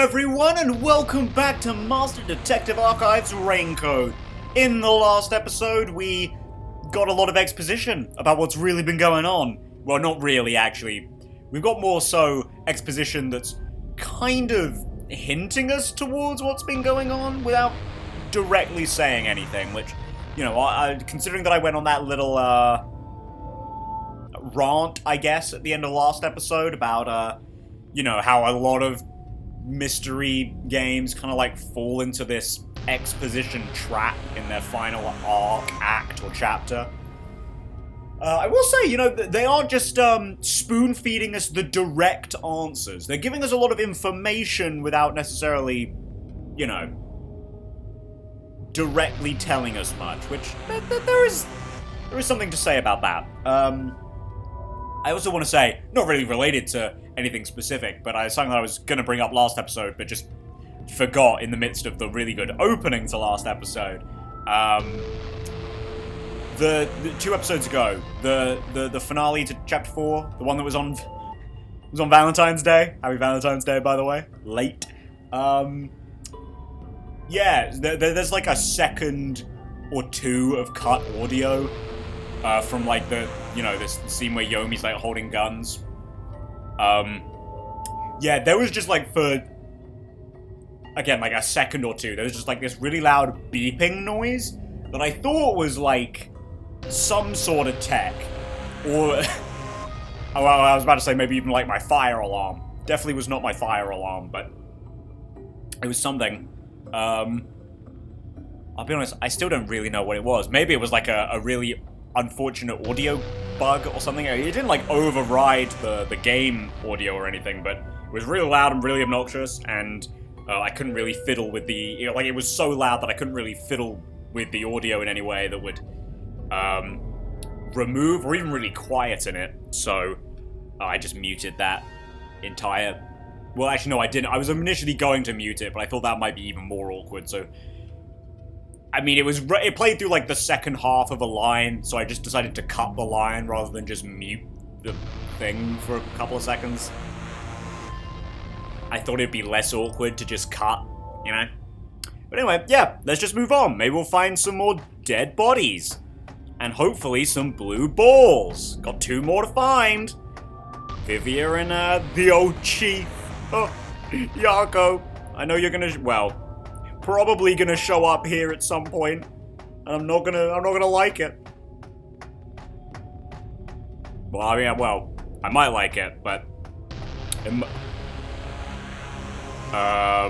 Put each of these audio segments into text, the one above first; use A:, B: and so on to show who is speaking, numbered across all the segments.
A: everyone, and welcome back to Master Detective Archives Raincode. In the last episode, we got a lot of exposition about what's really been going on. Well, not really, actually. We've got more so exposition that's kind of hinting us towards what's been going on without directly saying anything, which, you know, considering that I went on that little, rant, I guess, at the end of the last episode about, you know, how a lot of mystery games kind of like fall into this exposition trap in their final arc, act, or chapter. I will say, you know, they aren't just spoon-feeding us the direct answers. They're giving us a lot of information without necessarily, you know, directly telling us much, which there is something to say about that. I also want to say, not really related to anything specific, but something that I was going to bring up last episode, but just forgot in the midst of the really good opening to last episode. The 2 episodes ago, the finale to Chapter 4, the one that was on Valentine's Day. Happy Valentine's Day, by the way. Late. Yeah, there's like a second or two of cut audio from like this scene where Yomi's like holding guns. Yeah, there was just like for, again, like a second or two, there was just like this really loud beeping noise that I thought was like some sort of tech. Or, oh, I was about to say maybe even like my fire alarm. Definitely was not my fire alarm, but it was something. I'll be honest, I still don't really know what it was. Maybe it was like a really unfortunate audio bug or something. It didn't like override the game audio or anything, but it was really loud and really obnoxious, and I couldn't really fiddle with the, like, it was so loud that I couldn't really fiddle with the audio in any way that would remove or even really quieten it. So I just muted that entire, well, actually no, I didn't. I was initially going to mute it, but I thought that might be even more awkward. So I mean, it played through like the second half of a line, so I just decided to cut the line rather than just mute the thing for a couple of seconds. I thought it'd be less awkward to just cut, you know? But anyway, yeah, let's just move on. Maybe we'll find some more dead bodies. And hopefully some blue balls. Got 2 more to find. Vivia and the old chief. Oh, Yako. I know you're gonna, well, probably gonna show up here at some point, and I'm not gonna like it. Well, I mean, well, I might like it, but oh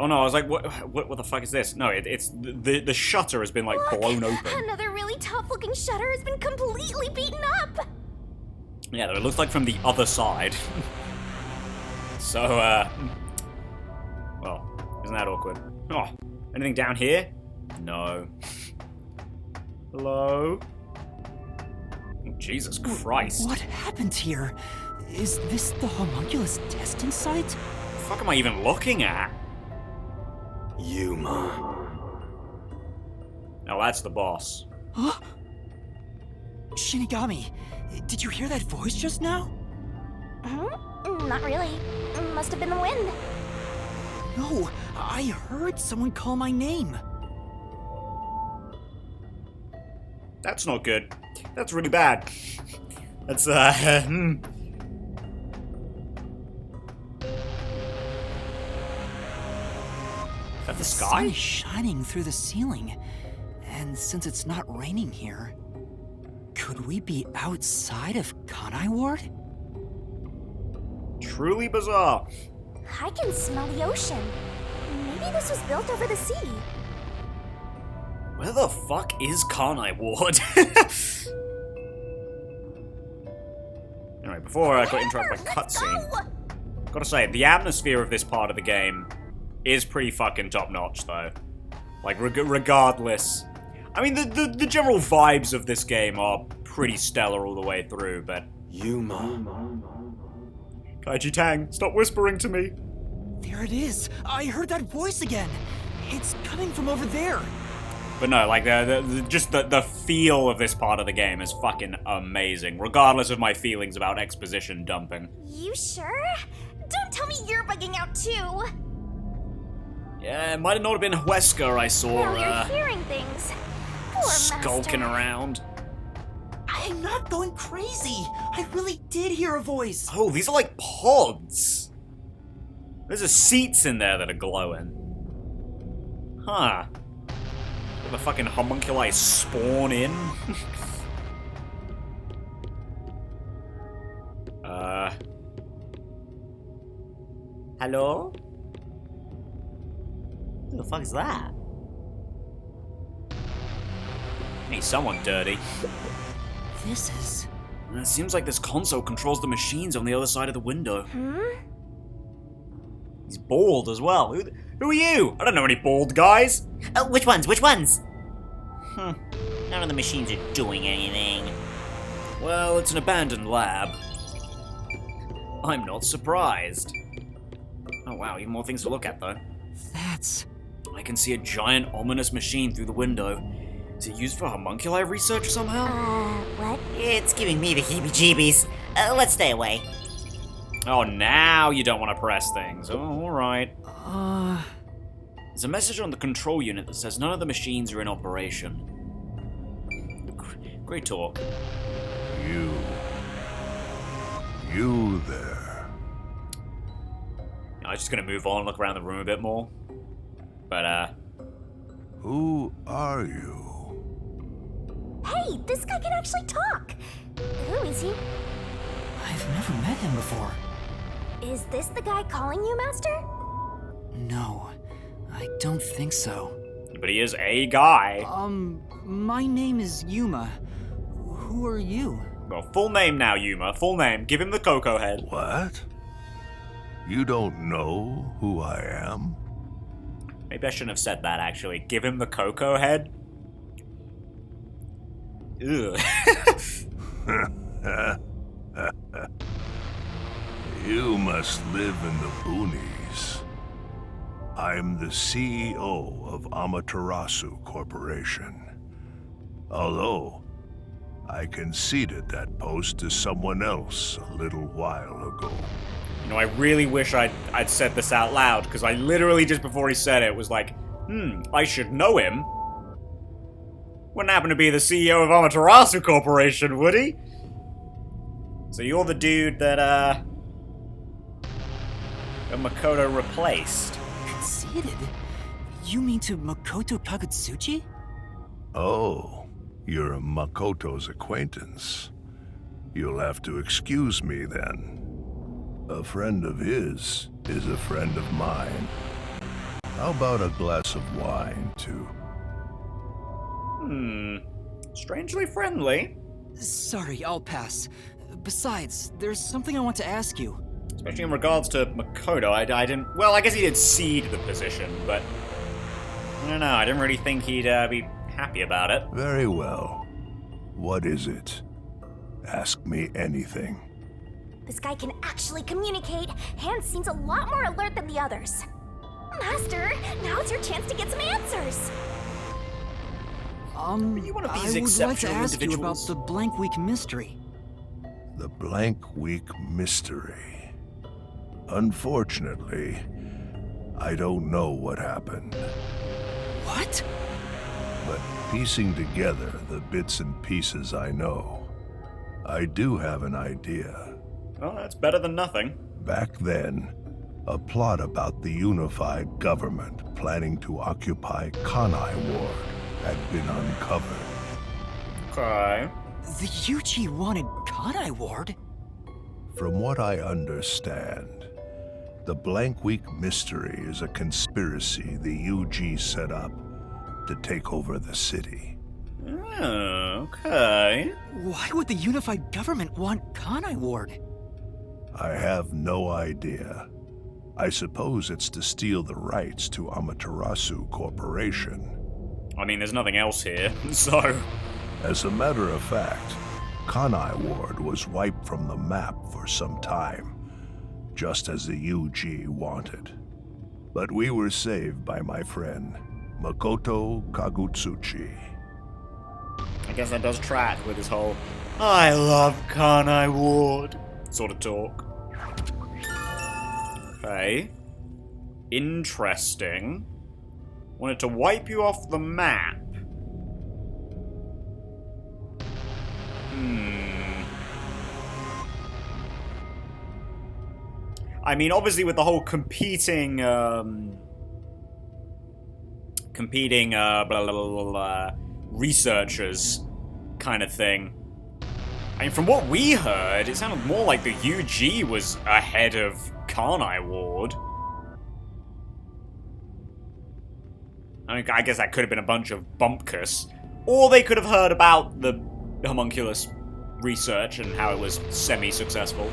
A: no, I was like, what the fuck is this? No, it's the shutter has been like blown open.
B: Another really tough-looking shutter has been completely beaten up.
A: Yeah, it looks like from the other side. So, well, isn't that awkward? Oh, anything down here? No. Hello? Oh, Jesus Christ.
C: What happened here? Is this the homunculus testing site?
A: What the fuck am I even looking at?
D: Yuma.
A: Oh, that's the boss.
C: Huh? Shinigami, did you hear that voice just now?
B: Not really. Must have been the wind.
C: No, I heard someone call my name.
A: That's not good. That's really bad. That's, Is that the sky?
C: Sun is shining through the ceiling. And since it's not raining here, could we be outside of Kanai Ward?
A: Truly bizarre.
B: I can smell the ocean. Maybe this was built over the sea.
A: Where the fuck is Kanai Ward? Anyway, before I got interrupted by a cutscene, gotta say, the atmosphere of this part of the game is pretty fucking top-notch, though. Like, regardless. I mean, the general vibes of this game are pretty stellar all the way through, but
D: Yuma.
A: Kaiji Tang, stop whispering to me.
C: There it is! I heard that voice again! It's coming from over there!
A: But no, like, just the feel of this part of the game is fucking amazing, regardless of my feelings about exposition dumping.
B: You sure? Don't tell me you're bugging out too.
A: Yeah, it might have not have been Huesca I saw,
B: Now you're hearing things. Poor
A: skulking
B: master.
A: around.
C: I'm not going crazy. I really did hear a voice.
A: Oh, these are like pods. There's seats in there that are glowing. Huh. Will the fucking homunculi spawn in? Hello? Who the fuck is that? Hey, someone dirty.
C: This is...
A: It seems like this console controls the machines on the other side of the window. He's bald as well. Who are you? I don't know any bald guys.
D: Oh, which ones? Which ones? None of the machines are doing anything.
A: Well, it's an abandoned lab. I'm not surprised. Oh wow, even more things to look at though.
C: That's...
A: I can see a giant ominous machine through the window. Is it used for homunculi research somehow?
B: What?
D: It's giving me the heebie-jeebies. Let's stay away.
A: Oh, now you don't want to press things. Oh, alright. There's a message on the control unit that says none of the machines are in operation. Great talk.
E: You there.
A: I'm just gonna move on and look around the room a bit more. But,
E: Who are you?
B: Hey, this guy can actually talk. Who is he?
C: I've never met him before.
B: Is this the guy calling you, Master?
C: No, I don't think so.
A: but he is a guy.
C: My name is Yuma. Who are you?
A: Well, full name now, Yuma. Full name. Give him the cocoa head.
E: What? You don't know who I am?
A: Maybe I shouldn't have said that, actually. Give him the cocoa head? Ugh.
E: You must live in the boonies. I'm the CEO of Amaterasu Corporation. Although, I conceded that post to someone else a little while ago.
A: You know, I really wish I'd said this out loud, because I literally, just before he said it, was like, I should know him. Wouldn't happen to be the CEO of Amaterasu Corporation, would he? So you're the dude that, Makoto replaced.
C: Conceited? You mean to Makoto Kagutsuchi?
E: Oh, you're a Makoto's acquaintance. You'll have to excuse me then. A friend of his is a friend of mine. How about a glass of wine, too?
A: Strangely friendly.
C: Sorry, I'll pass. Besides, there's something I want to ask you.
A: Especially in regards to Makoto, I didn't... Well, I guess he did cede the position, but... I don't know, I didn't really think he'd be happy about it.
E: Very well. What is it? Ask me anything.
B: This guy can actually communicate. Hans seems a lot more alert than the others. Master, now it's your chance to get some answers.
A: you one of these
C: I would like to
A: exceptional
C: ask you about
A: individuals?
C: the Blank Week mystery.
E: The Blank Week Mystery. Unfortunately, I don't know what happened.
C: What?
E: But piecing together the bits and pieces I know, I do have an idea.
A: Well, that's better than nothing.
E: Back then, a plot about the unified government planning to occupy Kanai Ward had been uncovered.
A: Okay.
C: The Yuji wanted Kanai Ward?
E: From what I understand, the Blank Week Mystery is a conspiracy the UG set up to take over the city.
A: Oh, okay.
C: Why would the unified government want Kanai Ward?
E: I have no idea. I suppose it's to steal the rights to Amaterasu Corporation.
A: I mean, there's nothing else here, so...
E: As a matter of fact, Kanai Ward was wiped from the map for some time, just as the UG wanted. But we were saved by my friend, Makoto Kagutsuchi.
A: I guess that does track with his whole "I love Kanai Ward" sort of talk. Okay. Interesting. Wanted to wipe you off the map. I mean, obviously with the whole competing blah, blah, blah, blah, blah, researchers kind of thing. I mean, from what we heard, it sounded more like the UG was ahead of Kanai Ward. I mean, I guess that could have been a bunch of bumpkus. Or they could have heard about the homunculus research and how it was semi-successful.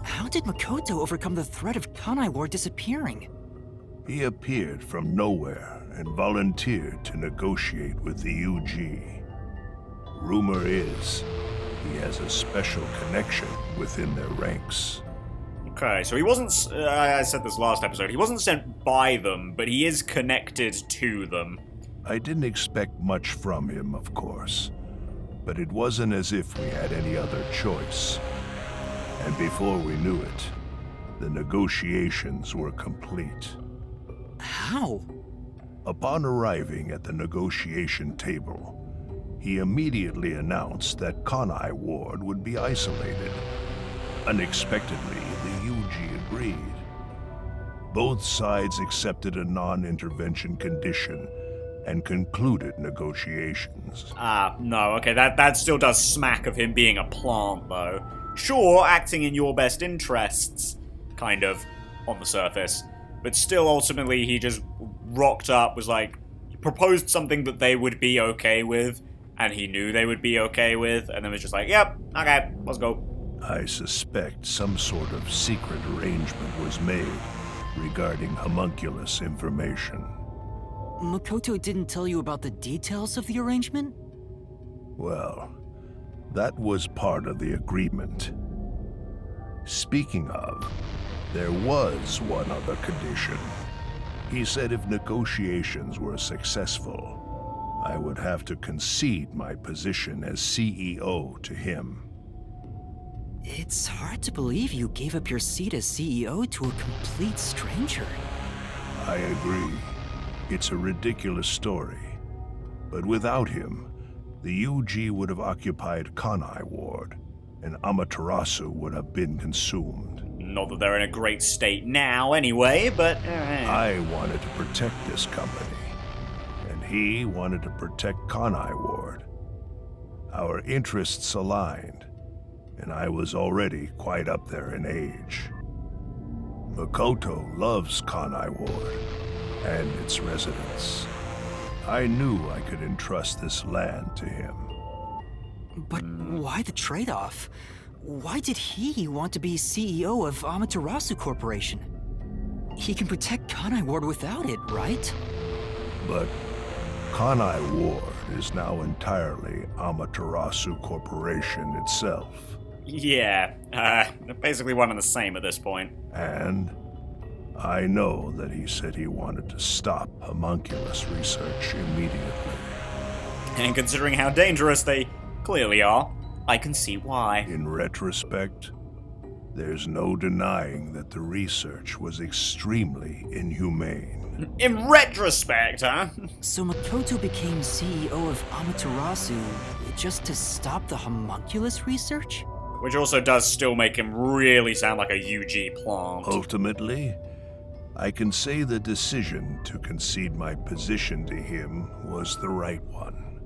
C: How did Makoto overcome the threat of Kanai Ward disappearing?
E: He appeared from nowhere and volunteered to negotiate with the UG. Rumor is he has a special connection within their ranks.
A: Okay, so he wasn't, I said this last episode, he wasn't sent by them, but he is connected to them.
E: I didn't expect much from him, of course, but it wasn't as if we had any other choice. And before we knew it, the negotiations were complete.
C: How?
E: Upon arriving at the negotiation table, he immediately announced that Kanai Ward would be isolated. Unexpectedly, the UG agreed. Both sides accepted a non-intervention condition and concluded negotiations.
A: No, okay, that still does smack of him being a plant, though. Sure, acting in your best interests, kind of, on the surface. But still, ultimately, he just rocked up, was like, he proposed something that they would be okay with, and he knew they would be okay with, and then was just like, yep, okay, let's go.
E: I suspect some sort of secret arrangement was made regarding homunculus information.
C: Makoto didn't tell you about the details of the arrangement?
E: Well, that was part of the agreement. Speaking of, there was one other condition. He said if negotiations were successful, I would have to concede my position as CEO to him.
C: It's hard to believe you gave up your seat as CEO to a complete stranger.
E: I agree. It's a ridiculous story. But without him, the UG would have occupied Kanai Ward, and Amaterasu would have been consumed.
A: Not that they're in a great state now, anyway, but...
E: I wanted to protect this company, and he wanted to protect Kanai Ward. Our interests aligned, and I was already quite up there in age. Makoto loves Kanai Ward and its residents. I knew I could entrust this land to him.
C: But why the trade-off? Why did he want to be CEO of Amaterasu Corporation? He can protect Kanai Ward without it, right?
E: But Kanai Ward is now entirely Amaterasu Corporation itself.
A: Yeah, basically one and the same at this point.
E: And I know that he said he wanted to stop homunculus research immediately.
A: And considering how dangerous they clearly are, I can see why.
E: In retrospect, there's no denying that the research was extremely inhumane.
A: In retrospect, huh?
C: So Makoto became CEO of Amaterasu just to stop the homunculus research?
A: Which also does still make him really sound like a UG plant.
E: Ultimately, I can say the decision to concede my position to him was the right one.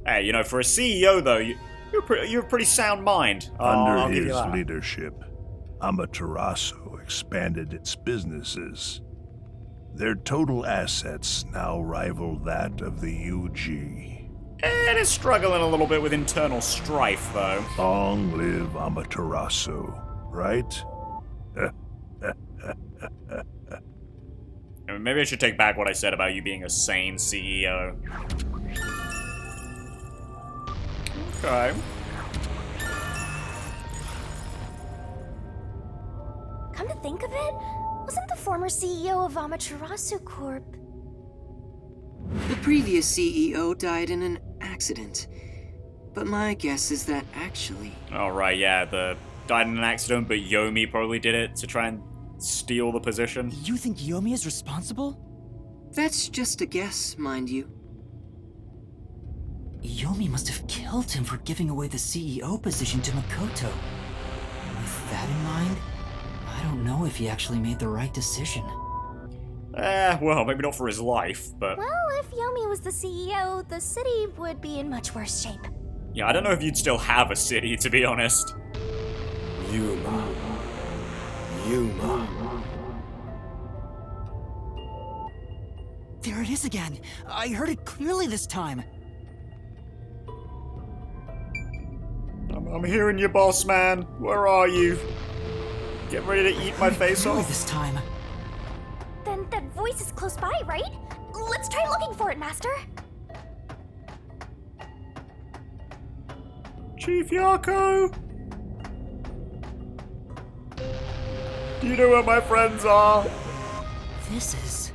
A: Hey, you know, for a CEO though, you're a pretty sound mind.
E: Under
A: I'll give you
E: his
A: that.
E: leadership, Amaterasu expanded its businesses. Their total assets now rival that of the UG.
A: It is struggling a little bit with internal strife, though.
E: Long live Amaterasu, right?
A: Maybe I should take back what I said about you being a sane CEO. Okay.
B: Come to think of it, Wasn't the former CEO of Amaterasu Corp?
C: The previous CEO died in an accident. But my guess is that actually...
A: Oh, right, yeah, died in an accident, but Yomi probably did it to try and steal the position.
C: You think Yomi is responsible? That's just a guess, mind you. Yomi must have killed him for giving away the CEO position to Makoto. With that in mind, I don't know if he actually made the right decision.
A: Well, maybe not for his life, but...
B: Well, if Yomi was the CEO, the city would be in much worse shape.
A: Yeah, I don't know if you'd still have a city, to be honest.
F: Yuma. Yuma.
C: There it is again! I heard it clearly this time!
A: I'm hearing you, boss man. Where are you? Get ready to eat my face
C: Clearly
A: off.
C: this time.
B: Then that voice is close by, right? Let's try looking for it, Master.
A: Chief Yako! Do you know where my friends are?
C: This is...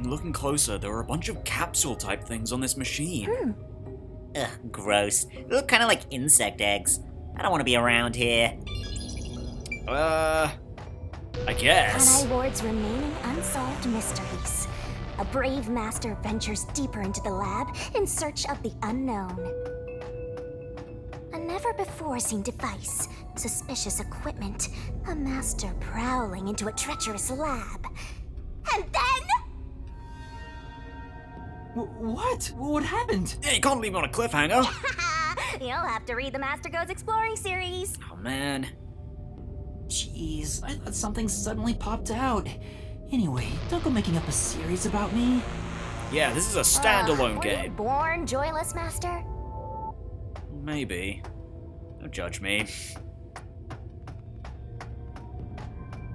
A: Looking closer, there are a bunch of capsule-type things on this machine.
D: Ugh, gross. They look kind of like insect eggs. I don't want to be around here.
A: I guess.
B: Kanai Ward's remaining unsolved mysteries. A brave master ventures deeper into the lab in search of the unknown. A never-before-seen device, suspicious equipment, a master prowling into a treacherous lab. And then...
C: What? What happened?
A: Hey, you can't leave me on a cliffhanger.
B: You'll have to read the Master Goes Exploring series.
A: Oh, man.
C: Jeez, I thought something suddenly popped out. Anyway, don't go making up a series about me.
A: Yeah, this is a standalone
B: Were you
A: game.
B: born joyless, Master?
A: Maybe. Don't judge me.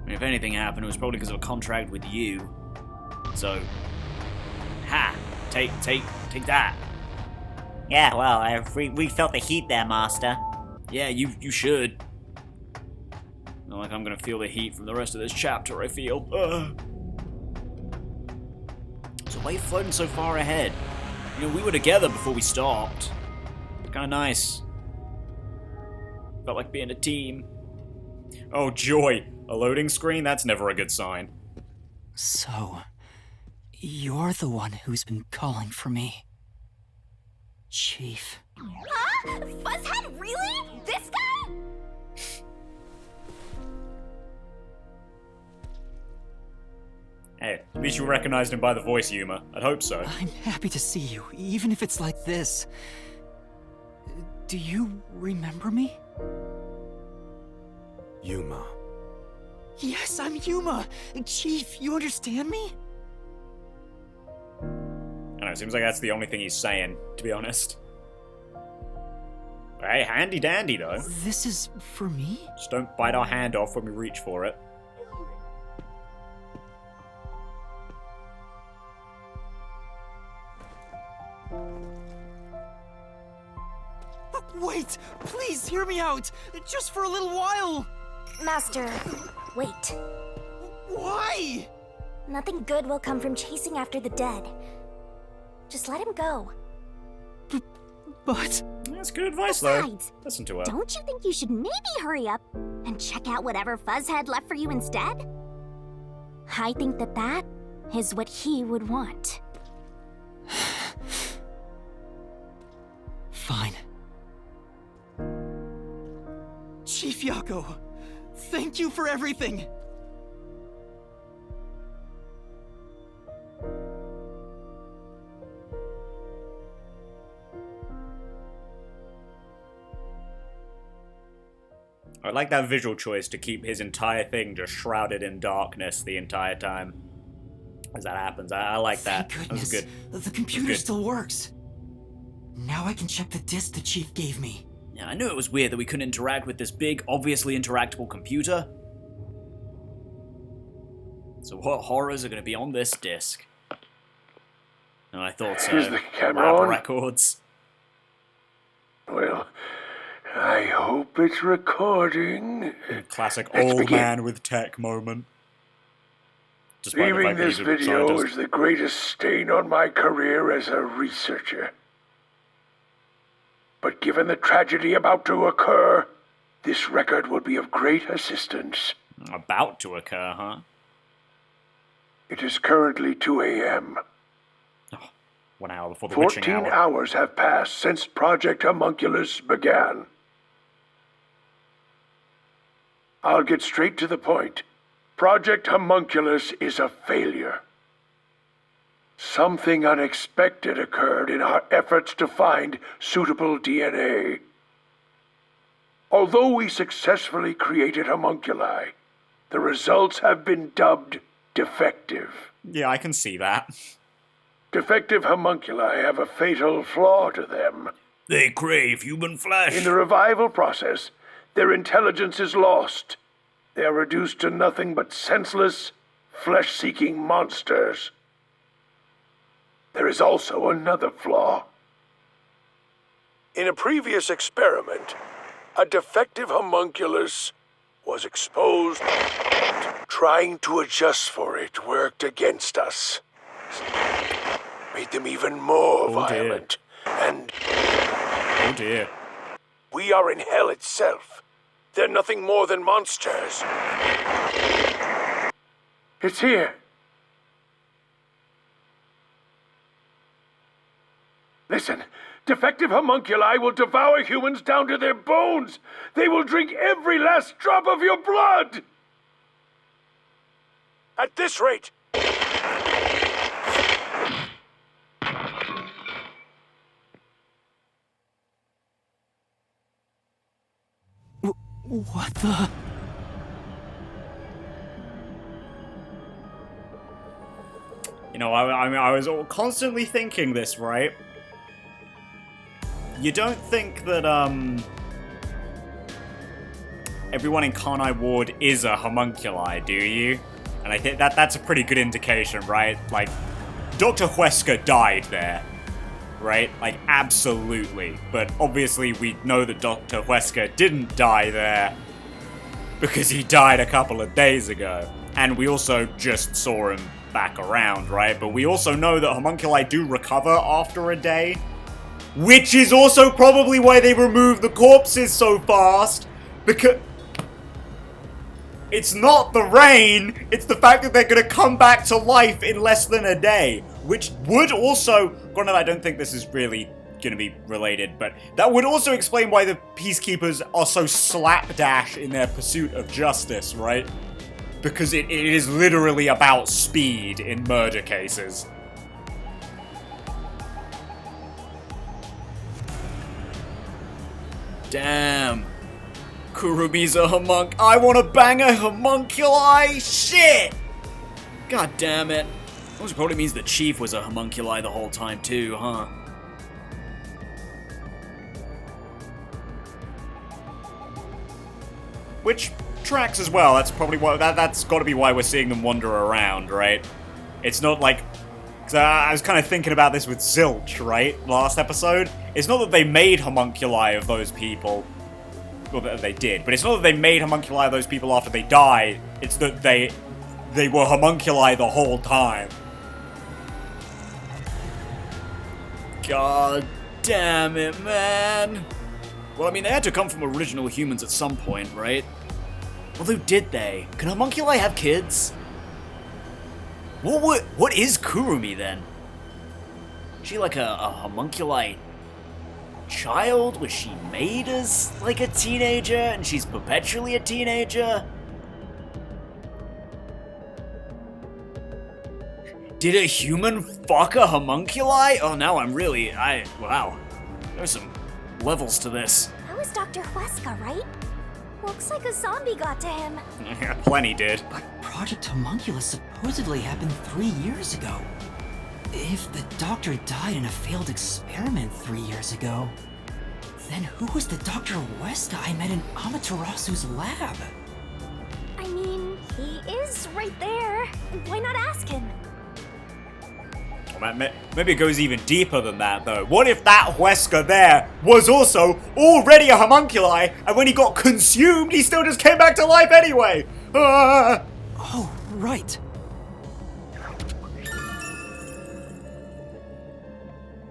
A: I mean, if anything happened, it was probably because of a contract with you. So, ha! Take that.
D: Yeah, well, we felt the heat there, Master.
A: Yeah, you should. Not like I'm gonna feel the heat from the rest of this chapter, I feel. So why are you floating so far ahead? You know, we were together before we stopped. Kinda nice. Felt like being a team. Oh, joy! A loading screen? That's never a good sign.
C: So, you're the one who's been calling for me. Chief.
B: Huh? Fuzzhead, really? This guy?
A: Hey, at least you recognized him by the voice, Yuma. I'd hope so.
C: I'm happy to see you, even if it's like this. Do you remember me?
F: Yuma.
C: Yes, I'm Yuma! Chief, you understand me?
A: I don't know, it seems like that's the only thing he's saying, to be honest. Hey, handy dandy, though.
C: This is for me?
A: Just don't bite our hand off when we reach for it.
C: Wait! Please hear me out! Just for a little while!
B: Master, wait.
C: Why?
B: Nothing good will come from chasing after the dead. Just let him go.
C: But...
A: That's good advice, though.
B: Besides,
A: Listen to her.
B: don't you think you should maybe hurry up and check out whatever Fuzzhead left for you instead? I think that is what he would want.
C: Fine. Chief Yako, thank you for everything!
A: I like that visual choice to keep his entire thing just shrouded in darkness the entire time. As that happens, I like that.
C: Thank
A: That was
C: goodness.
A: good.
C: The computer
A: good.
C: still works. Now I can check the disk the Chief gave me.
A: Yeah, I knew it was weird that we couldn't interact with this big, obviously interactable computer. So what horrors are going to be on this disc? And I thought so.
E: Is the camera
A: Lab
E: on?
A: records.
E: Well, I hope it's recording.
A: Classic
E: Let's
A: old
E: begin.
A: man with tech moment. Despite the
G: Leaving
A: fact that
G: this
A: he's a
G: video
A: scientist.
G: is the greatest stain on my career as a researcher. But given the tragedy about to occur, this record would be of great assistance.
A: About to occur, huh?
G: It is currently 2 a.m.
A: 1 hour before the witching
G: 14
A: hour.
G: hours have passed since Project Homunculus began. I'll get straight to the point. Project Homunculus is a failure. Something unexpected occurred in our efforts to find suitable DNA. Although we successfully created homunculi, the results have been dubbed defective.
A: Yeah, I can see that.
G: Defective homunculi have a fatal flaw to them.
A: They crave human flesh.
G: In the revival process, their intelligence is lost. They are reduced to nothing but senseless, flesh-seeking monsters. There is also another flaw. In a previous experiment, a defective homunculus was exposed. Trying to adjust for it worked against us. Made them even more
A: Oh, dear.
G: violent. And
A: Oh dear.
G: we are in hell itself. They're nothing more than monsters. It's here. Listen, defective homunculi will devour humans down to their bones. They will drink every last drop of your blood. At this rate,
C: What the?
A: You know, I was constantly thinking this, right? You don't think that, everyone in Carni Ward is a homunculi, do you? And I think that's a pretty good indication, right? Like, Dr. Huesca died there, right? Like, absolutely. But obviously we know that Dr. Huesca didn't die there because he died a couple of days ago. And we also just saw him back around, right? But we also know that homunculi do recover after a day, which is also probably why they remove the corpses so fast, because it's not the rain, it's the fact that they're gonna come back to life in less than a day, which would also, granted I don't think this is really gonna be related, but that would also explain why the Peacekeepers are so slapdash in their pursuit of justice, right? Because it is literally about speed in murder cases. Damn. Kurumi's a homunc. I want to bang a homunculi? Shit! God damn it. Which probably means the chief was a homunculi the whole time too, huh? Which tracks as well. That's probably why. That's got to be why we're seeing them wander around, right? It's not like. Cause I was kind of thinking about this with Zilch, right? Last episode. It's not that they made homunculi of those people. Well, they did, but it's not that they made homunculi of those people after they died. It's that they were homunculi the whole time. God damn it, man. Well, I mean, they had to come from original humans at some point, right? Although, did they? Can homunculi have kids? What is Kurumi, then? Is she like a homunculi child? Was she made as, like, a teenager, and she's perpetually a teenager? Did a human fuck a homunculi? Oh, now I'm really, wow. There's some levels to this.
B: That was Dr. Huesca, right? Looks like a zombie got to him.
A: Yeah, plenty did.
C: But Project Homunculus supposedly happened 3 years ago. If the doctor died in a failed experiment 3 years ago, then who was the Dr. Huesca I met in Amaterasu's lab?
B: I mean, he is right there. Why not ask him?
A: Maybe it goes even deeper than that, though. What if that Huesca there was also already a homunculi, and when he got consumed, he still just came back to life anyway? Ah!
C: Oh, right.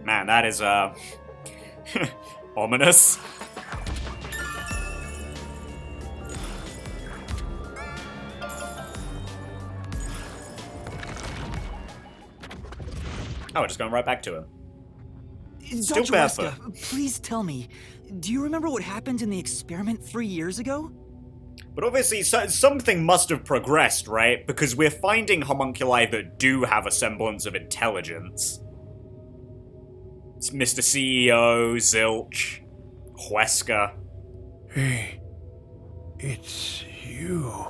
A: Man, that is, ominous. Oh, we're just going right back to him. Still
C: Dr.
A: barefoot.
C: Weska, please tell me, do you remember what happened in the experiment 3 years ago?
A: But obviously, something must have progressed, right? Because we're finding homunculi that do have a semblance of intelligence. It's Mr. CEO, Zilch, Huesca.
G: Hey, it's you.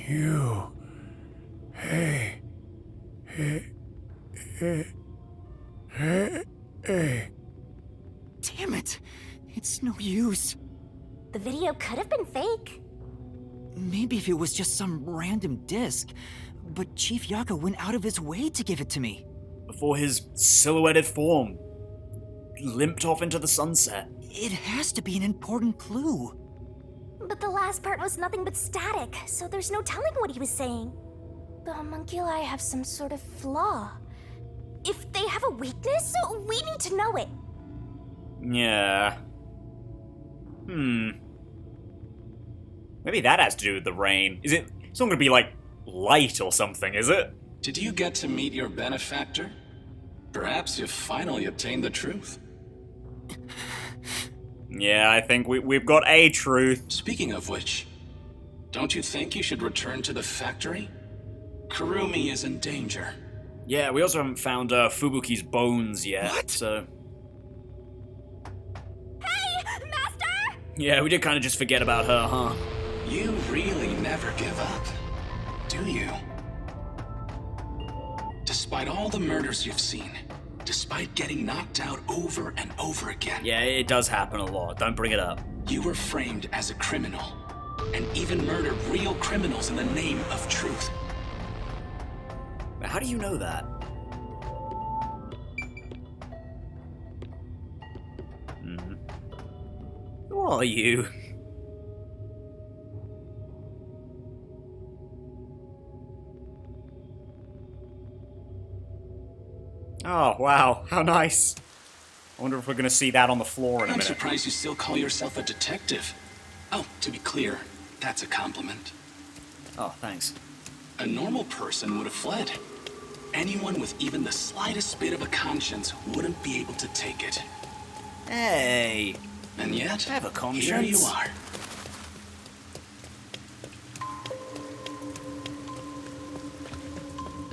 G: You. Hey.
C: Damn it! It's no use.
B: The video could have been fake.
C: Maybe if it was just some random disc, but Chief Yaka went out of his way to give it to me.
A: Before his silhouetted form limped off into the sunset.
C: It has to be an important clue.
B: But the last part was nothing but static, so there's no telling what he was saying. The homunculi have some sort of flaw. If they have a weakness, we need to know it.
A: Yeah. Maybe that has to do with the rain. It's not gonna be like light or something, is it?
H: Did you get to meet your benefactor? Perhaps you've finally obtained the truth.
A: Yeah, I think we've got a truth.
H: Speaking of which, don't you think you should return to the factory? Kurumi is in danger.
A: Yeah, we also haven't found Fubuki's bones yet.
C: What?
A: So
B: Hey, Master!
A: yeah, we did kind of just forget about her, huh?
H: You really never give up, do you? Despite all the murders you've seen, despite getting knocked out over and over again,
A: Yeah, it does happen a lot. Don't bring it up.
H: you were framed as a criminal, and even murdered real criminals in the name of truth.
A: How do you know that? Who are you? Oh, wow. How nice. I wonder if we're gonna see that on the floor in a
H: I'm
A: minute.
H: surprised you still call yourself a detective. Oh, to be clear, that's a compliment.
A: Oh, thanks.
H: A normal person would have fled. Anyone with even the slightest bit of a conscience wouldn't be able to take it.
A: Hey.
H: And yet,
A: I have a
H: here you
A: conscience.
H: are.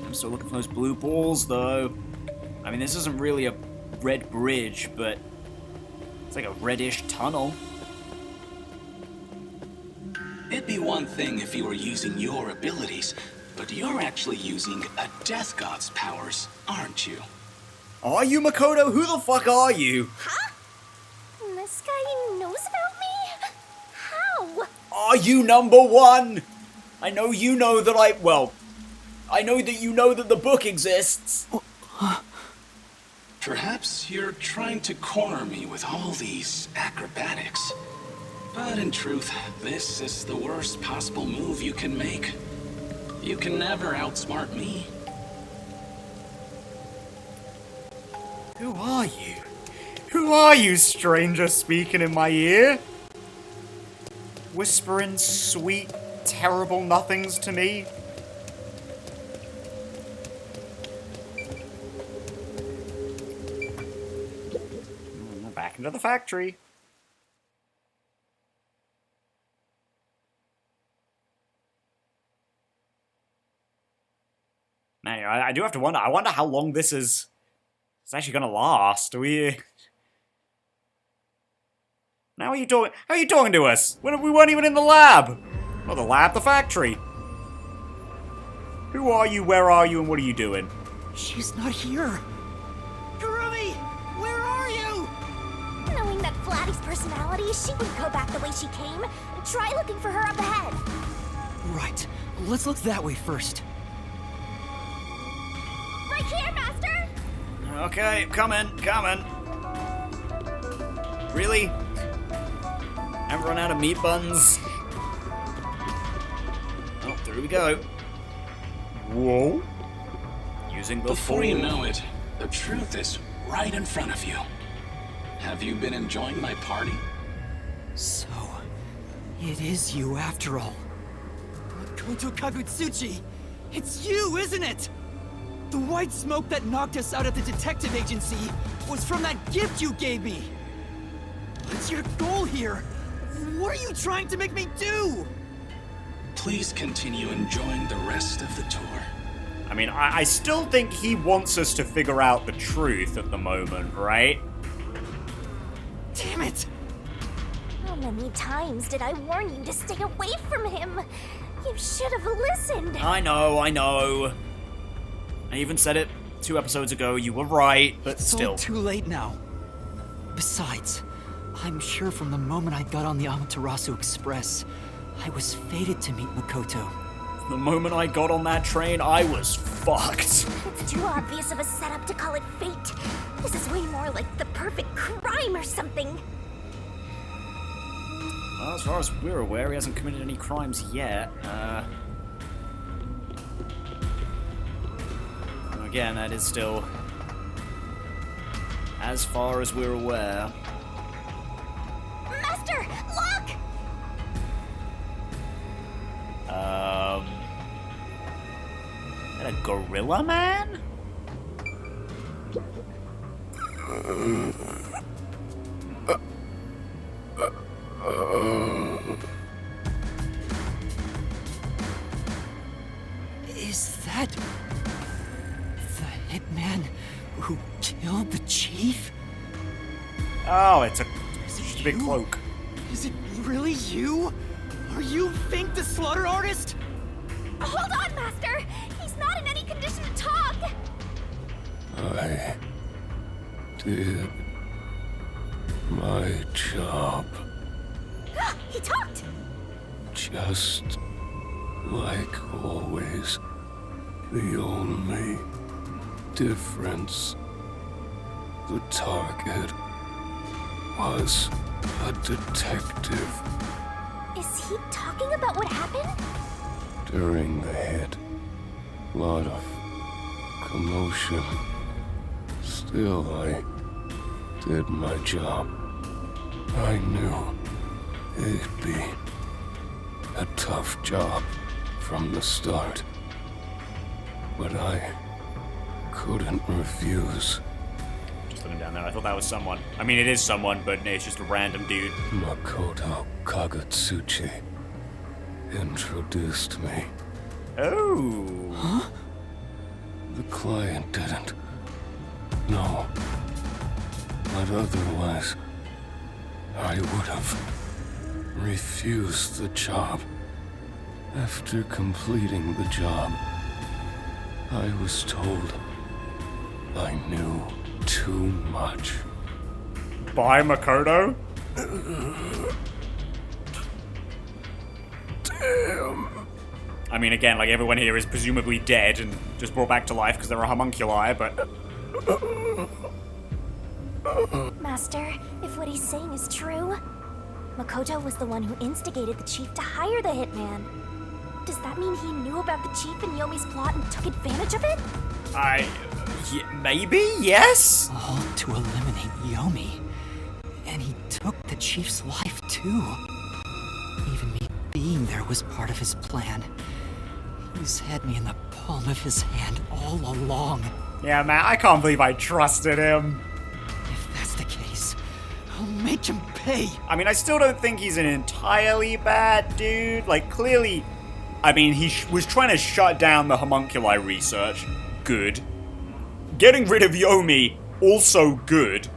A: I'm still looking for those blue balls, though. I mean, this isn't really a red bridge, but it's like a reddish tunnel.
H: It'd be one thing if you were using your abilities, but you're actually using a Death God's powers, aren't you?
A: Are you, Makoto? Who the fuck are you?
B: Huh? This guy knows about me? How?
A: Are you number one? I know you know that I know that you know that the book exists.
H: Perhaps you're trying to corner me with all these acrobatics. But in truth, this is the worst possible move you can make. You can never outsmart me.
A: Who are you? Who are you, stranger speaking in my ear? Whispering sweet, terrible nothings to me? Back into the factory. Man, I do have to wonder. I wonder how long this is. It's actually gonna last. Now are you talking? How are you talking to us? We weren't even in the lab. Not the lab, the factory. Who are you? Where are you? And what are you doing?
C: She's not here. Kurumi, where are you?
B: Knowing that Flatty's personality, she would go back the way she came. Try looking for her up ahead.
C: Right, let's look that way first.
B: Right here, Master!
A: Okay, coming. Really? Haven't run out of meat buns? Oh, here we go. Whoa. Using the
H: Before
A: full...
H: you know it, the truth is right in front of you. Have you been enjoying my party?
C: So, it is you after all. Makoto Kagutsuchi! It's you, isn't it? The white smoke that knocked us out at the detective agency was from that gift you gave me! What's your goal here? What are you trying to make me do?
H: Please continue enjoying the rest of the tour.
A: I mean, I still think he wants us to figure out the truth at the moment, right?
C: Damn it!
B: How many times did I warn you to stay away from him? You should have listened.
A: I know. I even said it 2 episodes ago, you were right, but
C: It's
A: still.
C: all too late now. Besides, I'm sure from the moment I got on the Amaterasu Express, I was fated to meet Makoto.
A: The moment I got on that train, I was fucked.
B: It's too obvious of a setup to call it fate. This is way more like the perfect crime or something.
A: Well, as far as we're aware, he hasn't committed any crimes yet. Again, that is still as far as we're aware.
B: Master, look!
A: Is that a gorilla man?
C: Is that the hitman who killed the chief?
A: Oh, it's just a big cloak.
C: Is it really you? Are you Fink the Slaughter Artist?
B: Hold on, Master! He's not in any condition to talk!
E: I did my job.
B: He talked!
E: Just like always. The only difference, the target was a detective.
B: Is he talking about what happened?
E: During the hit, lot of commotion. Still, I did my job. I knew it'd be a tough job from the start. But I couldn't refuse.
A: Just looking down there, I thought that was someone. I mean, it is someone, but it's just a random dude.
E: Makoto Kagutsuchi introduced me.
A: Oh.
C: Huh?
E: The client didn't. No. But otherwise, I would have refused the job. After completing the job, I was told I knew too much.
A: By Makoto?
E: Damn.
A: I mean, again, like everyone here is presumably dead and just brought back to life because they're a homunculi, but...
B: Master, if what he's saying is true, Makoto was the one who instigated the chief to hire the hitman. Does that mean he knew about the chief and Yomi's plot and took advantage of it?
A: Maybe? Yes?
C: All to eliminate Yomi. And he took the chief's life too. Even me being there was part of his plan. He's had me in the palm of his hand all along.
A: Yeah, man, I can't believe I trusted him.
C: If that's the case, I'll make him pay.
A: I mean, I still don't think he's an entirely bad dude. Like, clearly... I mean, he was trying to shut down the homunculi research. Good. Getting rid of Yomi, also good.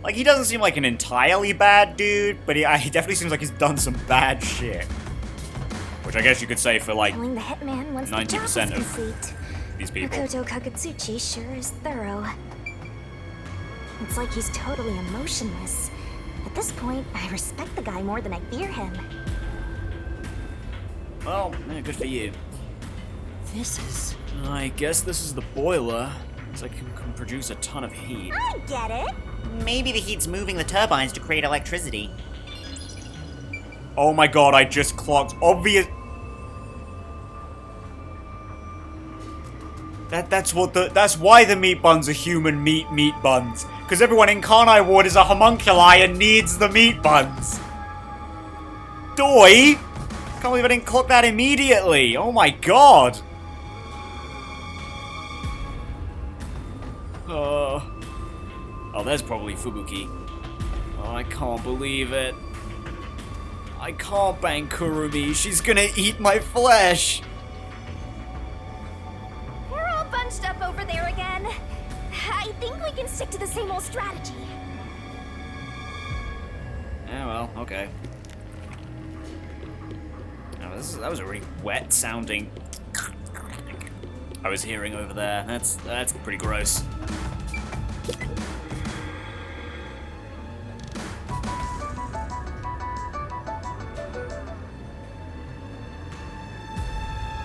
A: Like, he doesn't seem like an entirely bad dude, but he definitely seems like he's done some bad shit. Which I guess you could say for, like,
B: Killing the hitman once the job is
A: 90% of
B: complete.
A: these people.
B: Makoto Kagutsuchi sure is thorough. It's like he's totally emotionless. At this point, I respect the guy more than I fear him.
A: Well, yeah, good for you.
C: This is...
A: I guess this is the boiler. Looks like it can produce a ton of heat.
B: I get it.
D: Maybe the heat's moving the turbines to create electricity.
A: Oh my god, I just clocked obvious. That's why the meat buns are human meat buns. Because everyone in Karnai Ward is a homunculi and needs the meat buns. Doi! Can't believe I didn't clock that immediately. Oh my god. Oh, there's probably Fubuki. Oh, I can't believe it. I can't bang Kurumi. She's gonna eat my flesh.
B: We're all bunched up over there again. I think we can stick to the same old strategy.
A: Yeah, well, okay. Oh, that was a really wet sounding. I was hearing over there. That's pretty gross.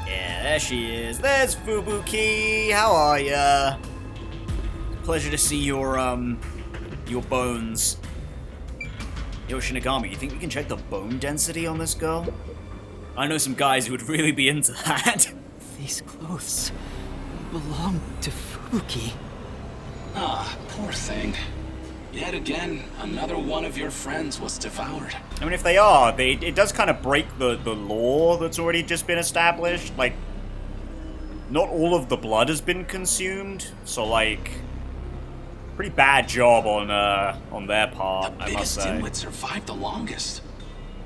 A: Yeah, there she is. There's Fubuki. How are ya? Pleasure to see your bones. Yo, Shinigami, you think we can check the bone density on this girl? I know some guys who would really be into that.
C: These clothes belong to Fubuki.
H: Ah, poor thing. Yet again, another one of your friends was devoured.
A: I mean, if they are, it does kind of break the law that's already just been established. Like, not all of the blood has been consumed, so like, pretty bad job on their part,
H: The
A: I must
H: biggest
A: say.
H: dimwit survived the longest.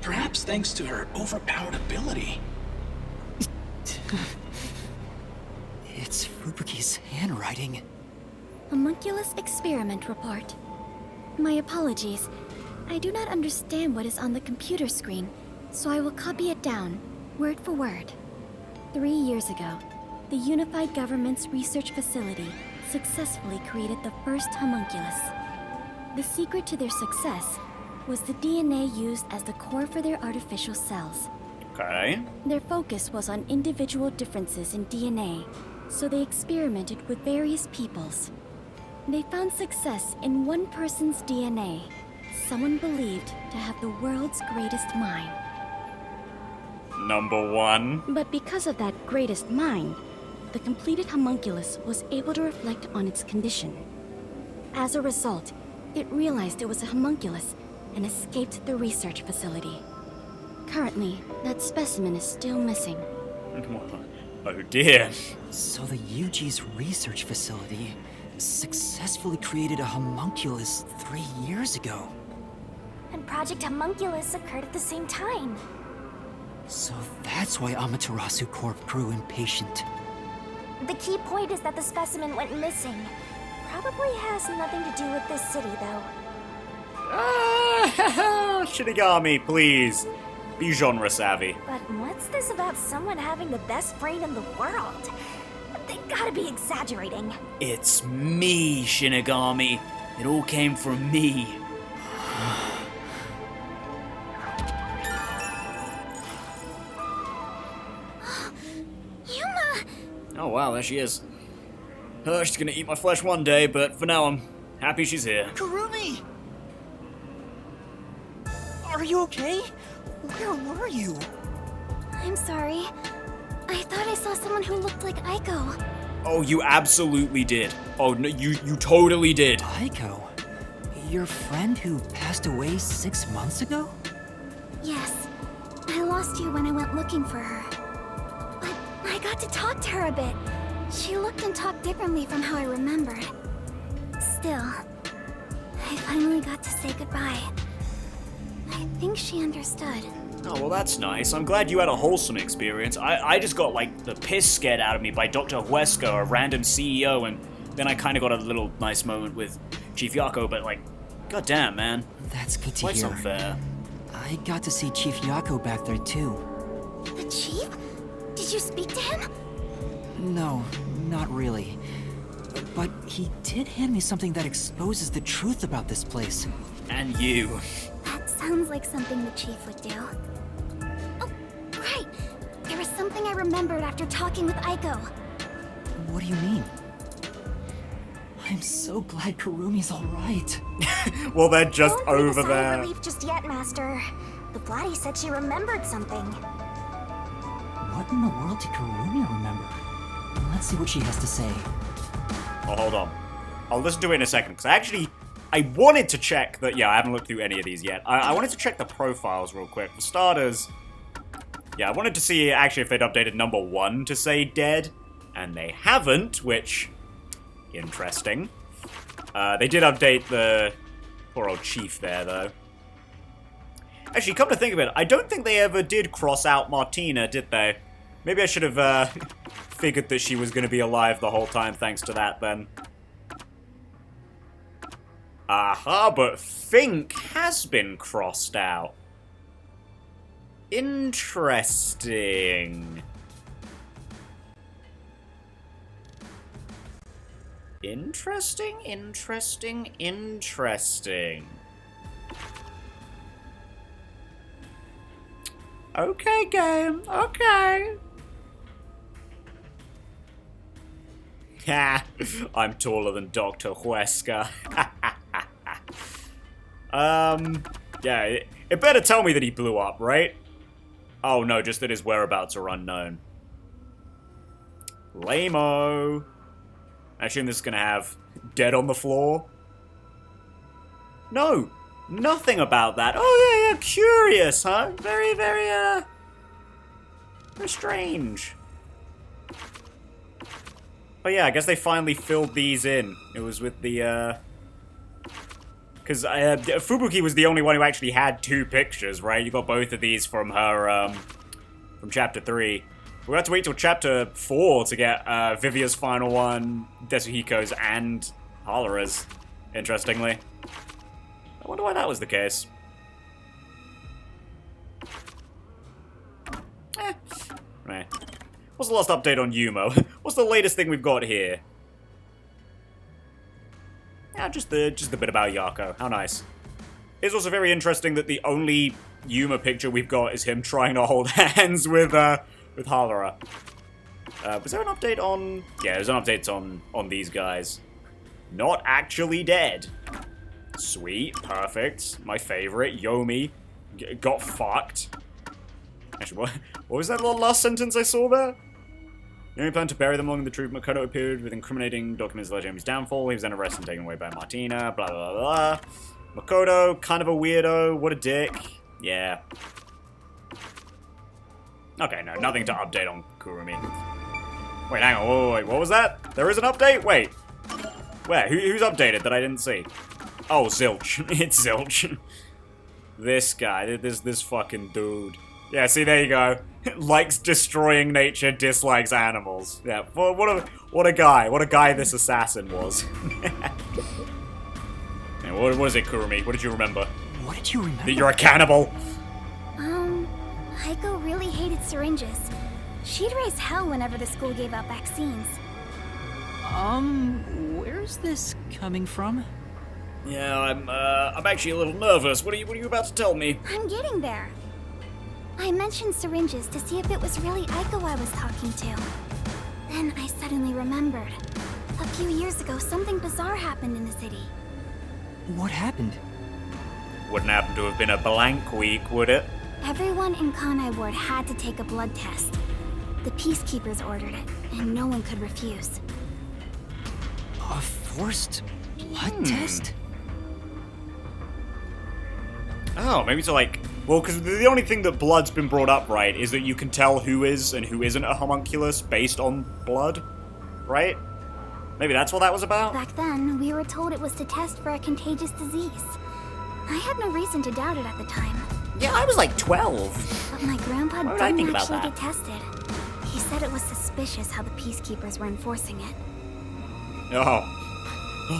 H: Perhaps thanks to her overpowered ability.
C: It's Fubuki's handwriting.
I: Homunculus experiment report. My apologies. I do not understand what is on the computer screen, so I will copy it down, word for word. 3 years ago, the Unified Government's research facility successfully created the first homunculus. The secret to their success was the DNA used as the core for their artificial cells.
A: Okay.
I: Their focus was on individual differences in DNA, so they experimented with various peoples. They found success in one person's DNA, someone believed to have the world's greatest mind.
A: Number one.
I: But because of that greatest mind, the completed homunculus was able to reflect on its condition. As a result, it realized it was a homunculus and escaped the research facility. Currently, that specimen is still missing.
A: Oh dear.
C: So the UG's research facility successfully created a homunculus 3 years ago.
B: And Project Homunculus occurred at the same time.
C: So that's why Amaterasu Corp grew impatient.
B: The key point is that the specimen went missing. Probably has nothing to do with this city, though.
A: Ah, Shinigami, please. Be genre savvy.
B: But what's this about someone having the best brain in the world? They gotta be exaggerating.
A: It's me, Shinigami. It all came from me.
B: Yuma!
A: Oh wow, there she is. She's gonna eat my flesh one day, but for now I'm happy she's here.
C: Kurumi! Are you okay? Where were you?
B: I'm sorry. I thought I saw someone who looked like Aiko.
A: Oh, you absolutely did. Oh, no, you totally did.
C: Aiko? Your friend who passed away 6 months ago?
B: Yes. I lost you when I went looking for her. But I got to talk to her a bit. She looked and talked differently from how I remembered. Still, I finally got to say goodbye. I think she understood.
A: Oh, well, that's nice. I'm glad you had a wholesome experience. I just got, like, the piss scared out of me by Dr. Huesca, a random CEO, and then I kind of got a little nice moment with Chief Yako, but, like, goddamn, man.
C: That's good to
A: Life's
C: hear.
A: unfair.
C: I got to see Chief Yako back there too.
B: The chief? Did you speak to him?
C: No, not really. But he did hand me something that exposes the truth about this place.
A: And you.
B: That sounds like something the chief would do. Oh, right. There was something I remembered after talking with Aiko.
C: What do you mean? I'm so glad Kurumi's alright.
A: Well, they're just
B: Don't breathe a
A: over
B: sigh of
A: there.
B: relief just yet, Master. The Blatty said she remembered something.
C: What in the world did Kurumi remember? Let's see what she has to say.
A: Oh, hold on. I'll listen to it in a second, because I wanted to check that... Yeah, I haven't looked through any of these yet. I wanted to check the profiles real quick. For starters, yeah, I wanted to see actually if they'd updated number 1 to say dead, and they haven't, which... Interesting. They did update the poor old chief there, though. Actually, come to think of it, I don't think they ever did cross out Martina, did they? Maybe I should have figured that she was going to be alive the whole time thanks to that, then. Aha, but Fink has been crossed out. Interesting. Interesting. Okay, game. Okay. Ha! I'm taller than Dr. Huesca. Yeah, it better tell me that he blew up, right? Oh no, just that his whereabouts are unknown. Lame-o. I assume this is gonna have dead on the floor. No, nothing about that. Oh yeah, curious, huh? Very strange. Oh yeah, I guess they finally filled these in. It was with the, because Fubuki was the only one who actually had 2 pictures, right? You got both of these from her, from Chapter 3. We'll have to wait till Chapter 4 to get Vivia's final one, Tetsuhiko's, and Halara's, interestingly. I wonder why that was the case. Right. What's the last update on Yumo? What's the latest thing we've got here? Yeah, just the bit about Yako. How nice. It's also very interesting that the only Yuma picture we've got is him trying to hold hands with Halara. Was there an update on... Yeah, there's an update on these guys. Not actually dead. Sweet, perfect. My favorite, Yomi, got fucked. Actually, what was that little last sentence I saw there? The only plan to bury them along the truth. Makoto appeared with incriminating documents alleging Yomi's downfall. He was then arrested and taken away by Martina. Blah, blah, blah, blah. Makoto, kind of a weirdo. What a dick. Yeah. Okay, no, nothing to update on Kurumi. Wait, hang on. Wait, what was that? There is an update? Wait. Where? Who's updated that I didn't see? Oh, Zilch. It's Zilch. This guy. This fucking dude. Yeah, see, there you go. Likes destroying nature, dislikes animals. Yeah, what a guy. What a guy this assassin was. Yeah, what was it, Kurumi? What did you remember?
C: What did you remember?
A: That you're a cannibal?
I: Heiko really hated syringes. She'd raise hell whenever the school gave out vaccines.
C: Where's this coming from?
A: Yeah, I'm actually a little nervous. What are you about to tell me?
I: I'm getting there. I mentioned syringes to see if it was really Aiko I was talking to. Then I suddenly remembered. A few years ago, something bizarre happened in the city.
C: What happened?
A: Wouldn't happen to have been a blank week, would it?
I: Everyone in Kanai Ward had to take a blood test. The Peacekeepers ordered it, and no one could refuse.
C: A forced blood test?
A: Oh, maybe to like... Well, because the only thing that blood's been brought up, right, is that you can tell who is and who isn't a homunculus based on blood, right? Maybe that's what that was about?
I: Back then, we were told it was to test for a contagious disease. I had no reason to doubt it at the time.
D: Yeah, I was like 12.
I: But my grandpa
D: Why would I
I: didn't
D: think about
I: actually
D: that?
I: get tested. He said it was suspicious how the Peacekeepers were enforcing it.
A: Oh,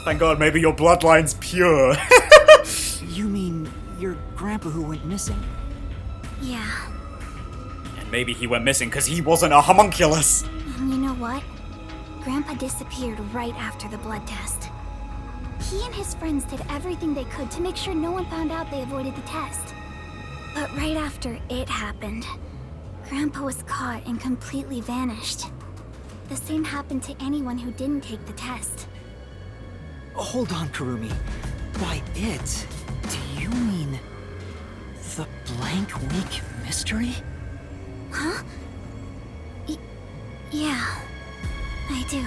A: thank God, maybe your bloodline's pure.
C: You mean your grandpa who went missing?
I: Yeah.
A: And maybe he went missing because he wasn't a homunculus.
I: And you know what? Grandpa disappeared right after the blood test. He and his friends did everything they could to make sure no one found out they avoided the test. But right after it happened, Grandpa was caught and completely vanished. The same happened to anyone who didn't take the test.
C: Hold on, Kurumi. By it, do you mean The Blank Week Mystery?
I: Huh? Yeah, I do.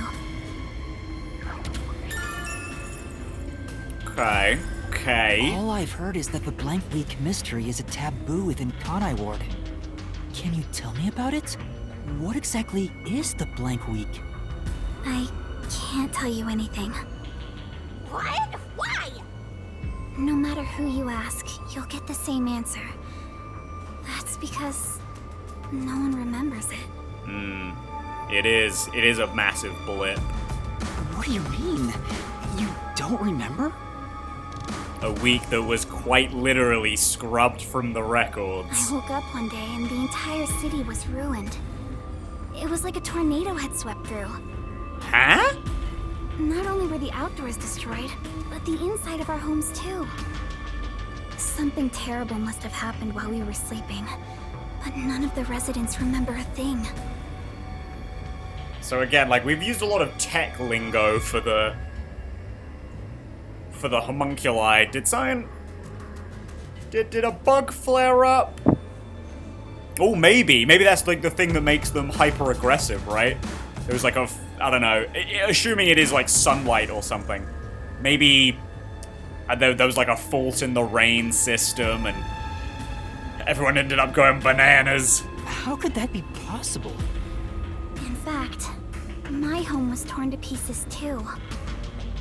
A: Okay.
C: All I've heard is that the Blank Week Mystery is a taboo within Kanai Ward. Can you tell me about it? What exactly is the Blank Week?
I: I can't tell you anything.
B: What? Why?
I: No matter who you ask, you'll get the same answer. That's because no one remembers it.
A: It is a massive blip.
C: What do you mean? You don't remember?
A: A week that was quite literally scrubbed from the records.
I: I woke up one day and the entire city was ruined. It was like a tornado had swept through.
A: Huh?
I: Not only were the outdoors destroyed, but the inside of our homes too. Something terrible must have happened while we were sleeping, but none of the residents remember a thing.
A: So again, like, we've used a lot of tech lingo for the homunculi. Did a bug flare up? Oh, maybe that's like the thing that makes them hyper aggressive, right? It was like I don't know, assuming it is like sunlight or something. Maybe there was like a fault in the rain system and everyone ended up going bananas.
C: How could that be possible?
I: In fact, my home was torn to pieces too.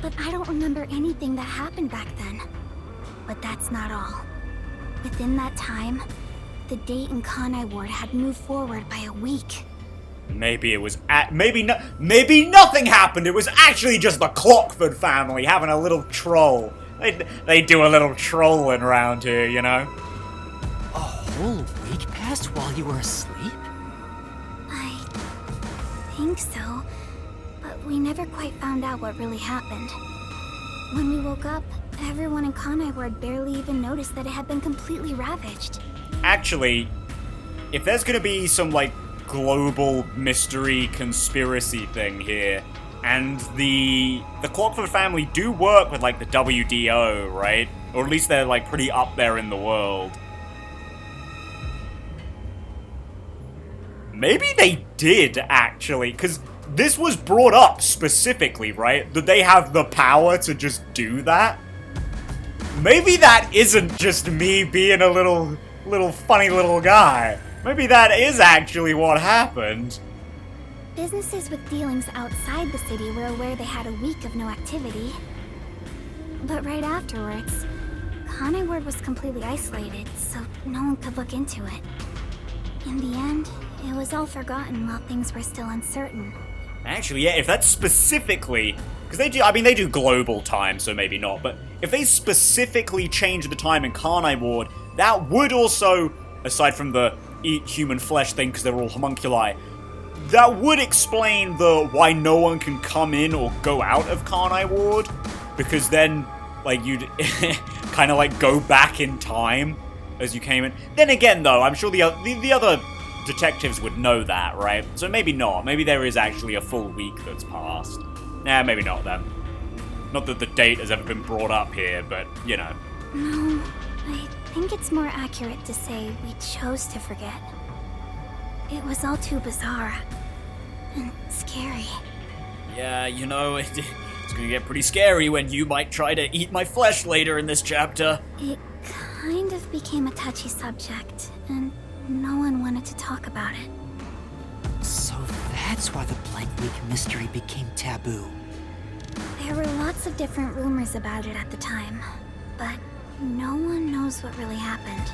I: But I don't remember anything that happened back then. But that's not all. Within that time, the date in Kanai Ward had moved forward by a week.
A: Maybe it was maybe nothing happened. It was actually just the Clockford family having a little troll. They do a little trolling around here, you know.
C: A whole week passed while you were asleep?
I: I think so. But we never quite found out what really happened. When we woke up, everyone in Kanai Ward barely even noticed that it had been completely ravaged.
A: Actually, if there's gonna be some, like, global mystery conspiracy thing here, and the Clockford family do work with, like, the WDO, right? Or at least they're, like, pretty up there in the world. Maybe they did, actually, because this was brought up specifically, right? That they have the power to just do that? Maybe that isn't just me being a little funny little guy. Maybe that is actually what happened.
I: Businesses with dealings outside the city were aware they had a week of no activity. But right afterwards, Kanai Ward was completely isolated, so no one could look into it. In the end, it was all forgotten while things were still uncertain.
A: Actually, yeah, if that's specifically... Because they do global time, so maybe not, but if they specifically change the time in Kanai Ward, that would also, aside from the eat human flesh thing because they're all homunculi, that would explain the why no one can come in or go out of Kanai Ward, because then, like, you'd kind of, like, go back in time as you came in. Then again, though, I'm sure the other detectives would know that, right? So maybe not. Maybe there is actually a full week that's passed. Nah, maybe not then. Not that the date has ever been brought up here, but, you know.
I: No, I think it's more accurate to say we chose to forget. It was all too bizarre. And scary.
A: Yeah, you know, it's gonna get pretty scary when you might try to eat my flesh later in this chapter.
I: It kind of became a touchy subject, and no one wanted to talk about it.
C: So that's why the Blank Week Mystery became taboo.
I: There were lots of different rumors about it at the time, but no one knows what really happened.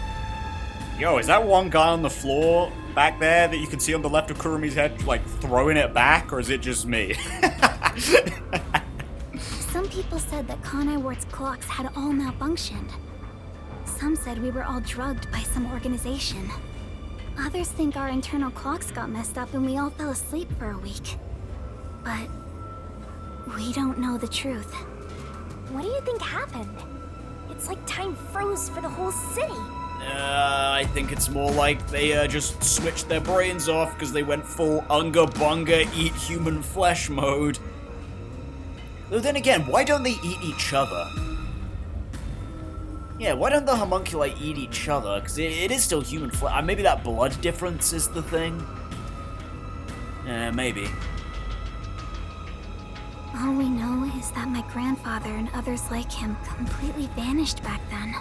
A: Yo, is that one guy on the floor back there that you can see on the left of Kurumi's head, like, throwing it back, or is it just me?
I: Some people said that Kanai Ward's clocks had all malfunctioned. Some said we were all drugged by some organization. Others think our internal clocks got messed up and we all fell asleep for a week. But we don't know the truth.
B: What do you think happened? It's like time froze for the whole city.
A: I think it's more like they just switched their brains off because they went full Unga Bunga eat human flesh mode. Though then again, why don't they eat each other? Yeah, why don't the homunculi eat each other? Because it is still human flesh. Maybe that blood difference is the thing? Maybe.
I: All we know is that my grandfather and others like him completely vanished back then.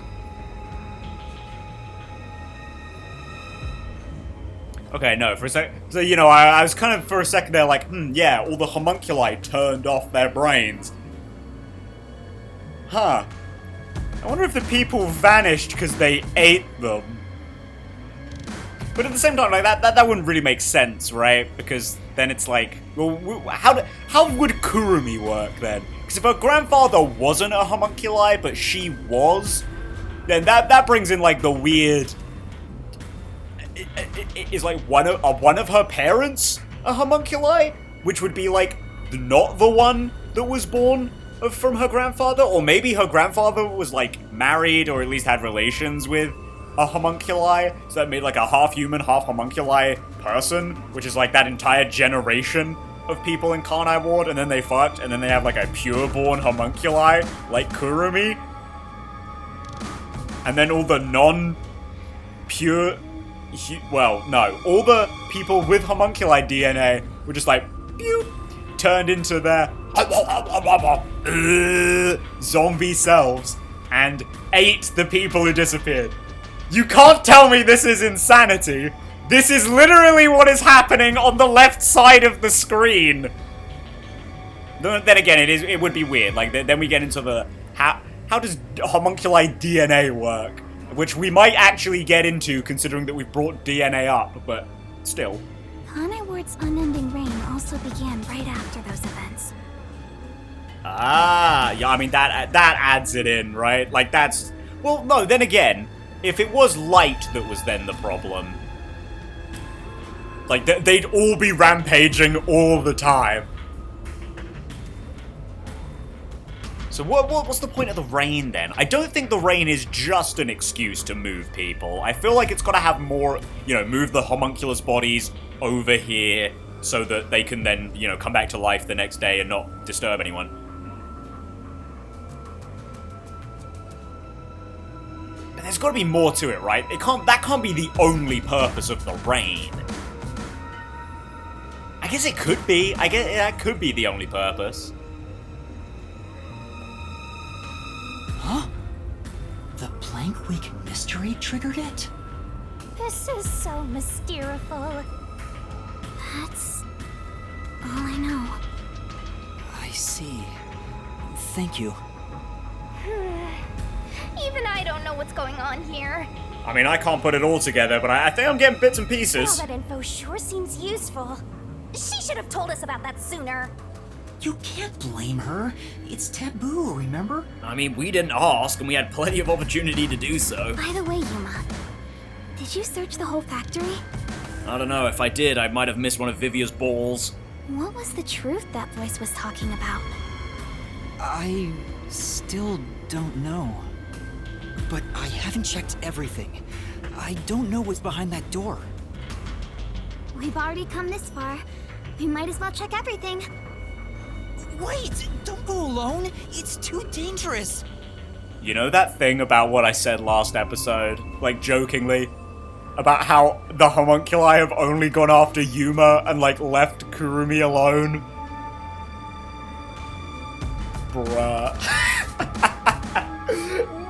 A: Okay, no, for a sec. So, you know, I was kind of for a second there like, yeah, all the homunculi turned off their brains. Huh. I wonder if the people vanished because they ate them. But at the same time, like, that wouldn't really make sense, right? Because then it's like, well, how would Kurumi work then? Because if her grandfather wasn't a homunculi, but she was, then that brings in, like, the weird... Is like one of her parents a homunculi, which would be like not the one that was born from her grandfather, or maybe her grandfather was like married or at least had relations with a homunculi, so that made like a half human, half homunculi person, which is like that entire generation of people in Karnai Ward, and then they fucked, and then they have like a pure-born homunculi like Kurumi, and then all the non-pure. Well, no. All the people with homunculi DNA were just like, pew, turned into their zombie selves and ate the people who disappeared. You can't tell me this is insanity. This is literally what is happening on the left side of the screen. Then again, it would be weird. Like, then we get into the how does homunculi DNA work? Which we might actually get into, considering that we've brought DNA up, but still.
I: Karnai Ward's unending reign also began right after those events.
A: Ah, yeah, I mean, that adds it in, right? Like, that's... Well, no, then again, if it was light that was then the problem, like, they'd all be rampaging all the time. So what's the point of the rain, then? I don't think the rain is just an excuse to move people. I feel like it's got to have more, you know, move the homunculus bodies over here so that they can then, you know, come back to life the next day and not disturb anyone. But there's got to be more to it, right? That can't be the only purpose of the rain. I guess it could be. I guess that could be the only purpose.
C: Huh? The Blank Week mystery triggered it?
B: This is so mysteriful.
I: That's all I know.
C: I see. Thank you.
B: Even I don't know what's going on here.
A: I mean, I can't put it all together, but I think I'm getting bits and
B: All
A: pieces.
B: that info sure seems useful. She should have told us about that sooner.
C: You can't blame her. It's taboo, remember?
A: I mean, we didn't ask, and we had plenty of opportunity to do so.
I: By the way, Yuma, did you search the whole factory?
A: I don't know, if I did, I might have missed one of Vivia's balls.
I: What was the truth that voice was talking about?
C: I still don't know. But I haven't checked everything. I don't know what's behind that door.
I: We've already come this far. We might as well check everything.
C: Wait! Don't go alone! It's too dangerous!
A: You know that thing about what I said last episode? Like, jokingly? About how the homunculi have only gone after Yuma and, like, left Kurumi alone? Bruh.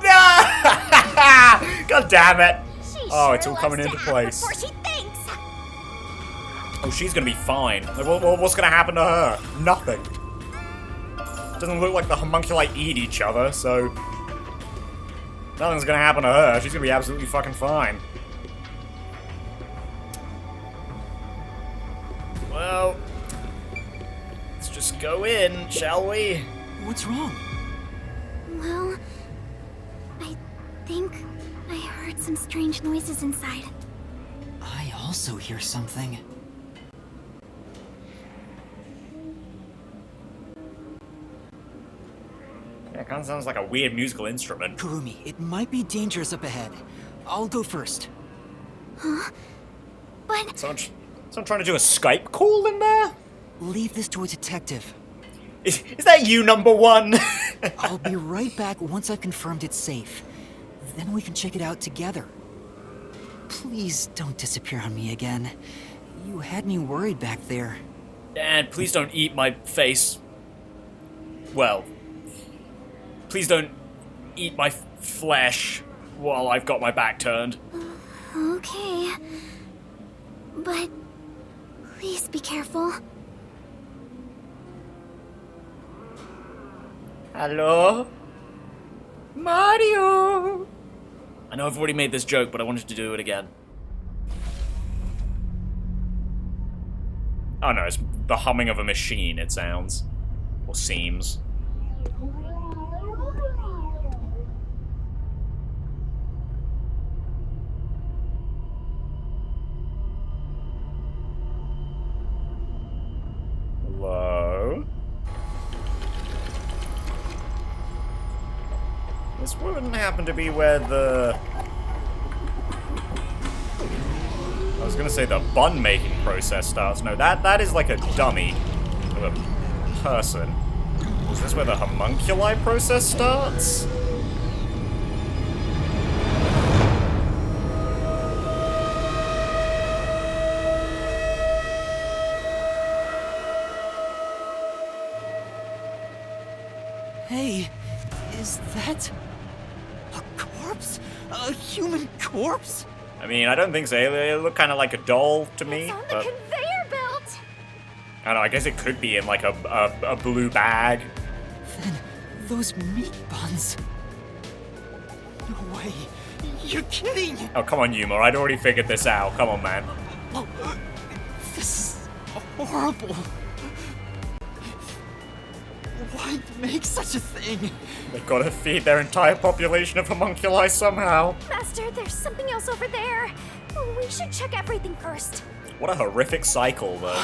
A: No! God damn it! Oh, it's all coming into place.
B: Before she thinks.
A: Oh, she's gonna be fine. Like, what's gonna happen to her? Nothing. Doesn't look like the homunculi eat each other, so nothing's gonna happen to her. She's gonna be absolutely fucking fine. Well, let's just go in, shall we?
C: What's wrong?
I: Well, I think I heard some strange noises inside.
C: I also hear something.
A: Yeah, it kind of sounds like a weird musical instrument.
C: Kurumi, it might be dangerous up ahead. I'll go first.
I: Huh? But
A: Someone trying to do a Skype call in there?
C: Leave this to a detective.
A: Is that you, number one?
C: I'll be right back once I've confirmed it's safe. Then we can check it out together. Please don't disappear on me again. You had me worried back there.
A: And please don't eat my face. Well, please don't eat my flesh while I've got my back turned.
I: Okay. But please be careful.
A: Hello? Mario! I know I've already made this joke, but I wanted to do it again. Oh no, it's the humming of a machine, it sounds. Or seems. Hello? This wouldn't happen to be where the... I was gonna say the bun-making process starts. No, that is like a dummy of a person. Is this where the homunculi process starts?
C: Hey, is that a corpse? A human corpse?
A: I mean, I don't think so. They look kind of like a doll to me.
B: It's on the
A: But
B: conveyor belt!
A: I don't know, I guess it could be in like a blue bag.
C: Then those meat buns. No way. You're kidding.
A: Oh, come on, Yuma. I'd already figured this out. Come on, man.
C: Oh, this is horrible. Why make such a thing?
A: They've got to feed their entire population of homunculi somehow.
B: Master, there's something else over there. We should check everything first.
A: What a horrific cycle, though.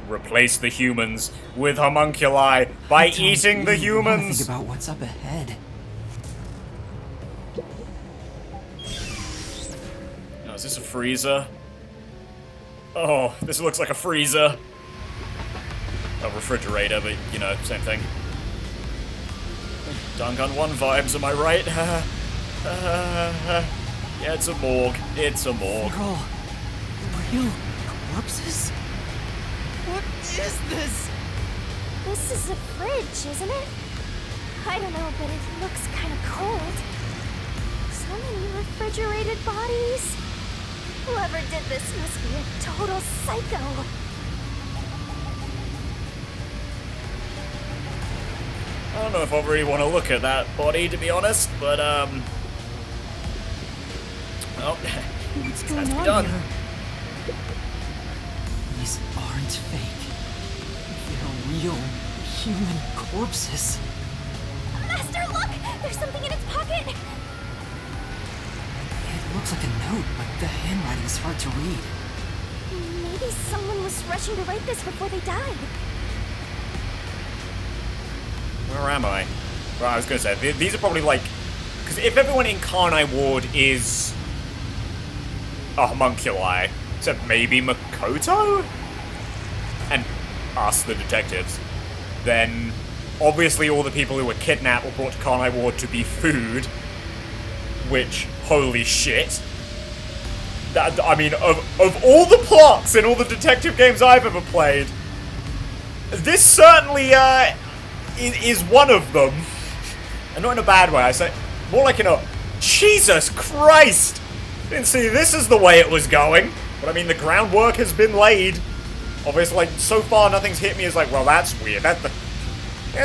A: Replace the humans with homunculi by eating the
C: I
A: humans.
C: think about what's up ahead.
A: Oh, is this a freezer? Oh, this looks like a freezer. A refrigerator, but, you know, same thing. Dangan 1 vibes, am I right? Yeah, it's a morgue. It's a morgue.
C: They're all real corpses? What is this?
B: This is a fridge, isn't it? I don't know, but it looks kind of cold. So many refrigerated bodies. Whoever did this must be a total psycho.
A: I don't know if I really want to look at that body, to be honest, but, oh,
C: What's
A: it
C: going
A: has to be
C: on
A: done.
C: here? These aren't fake. They're real human corpses.
B: Master, look! There's something in its pocket!
C: It looks like a note, but the handwriting's hard to read.
B: Maybe someone was rushing to write this before they died.
A: Where am I? Well, I was going to say, these are probably like... Because if everyone in Karnai Ward is a homunculi, except maybe Makoto? And us, the detectives, then obviously all the people who were kidnapped were brought to Karnai Ward to be food, which, holy shit. That, I mean, of all the plots in all the detective games I've ever played, this certainly, is one of them. And not in a bad way, I say, more like in a, Jesus Christ! Didn't see this is the way it was going. But I mean, the groundwork has been laid. Obviously, like, so far nothing's hit me as like, well, that's weird. That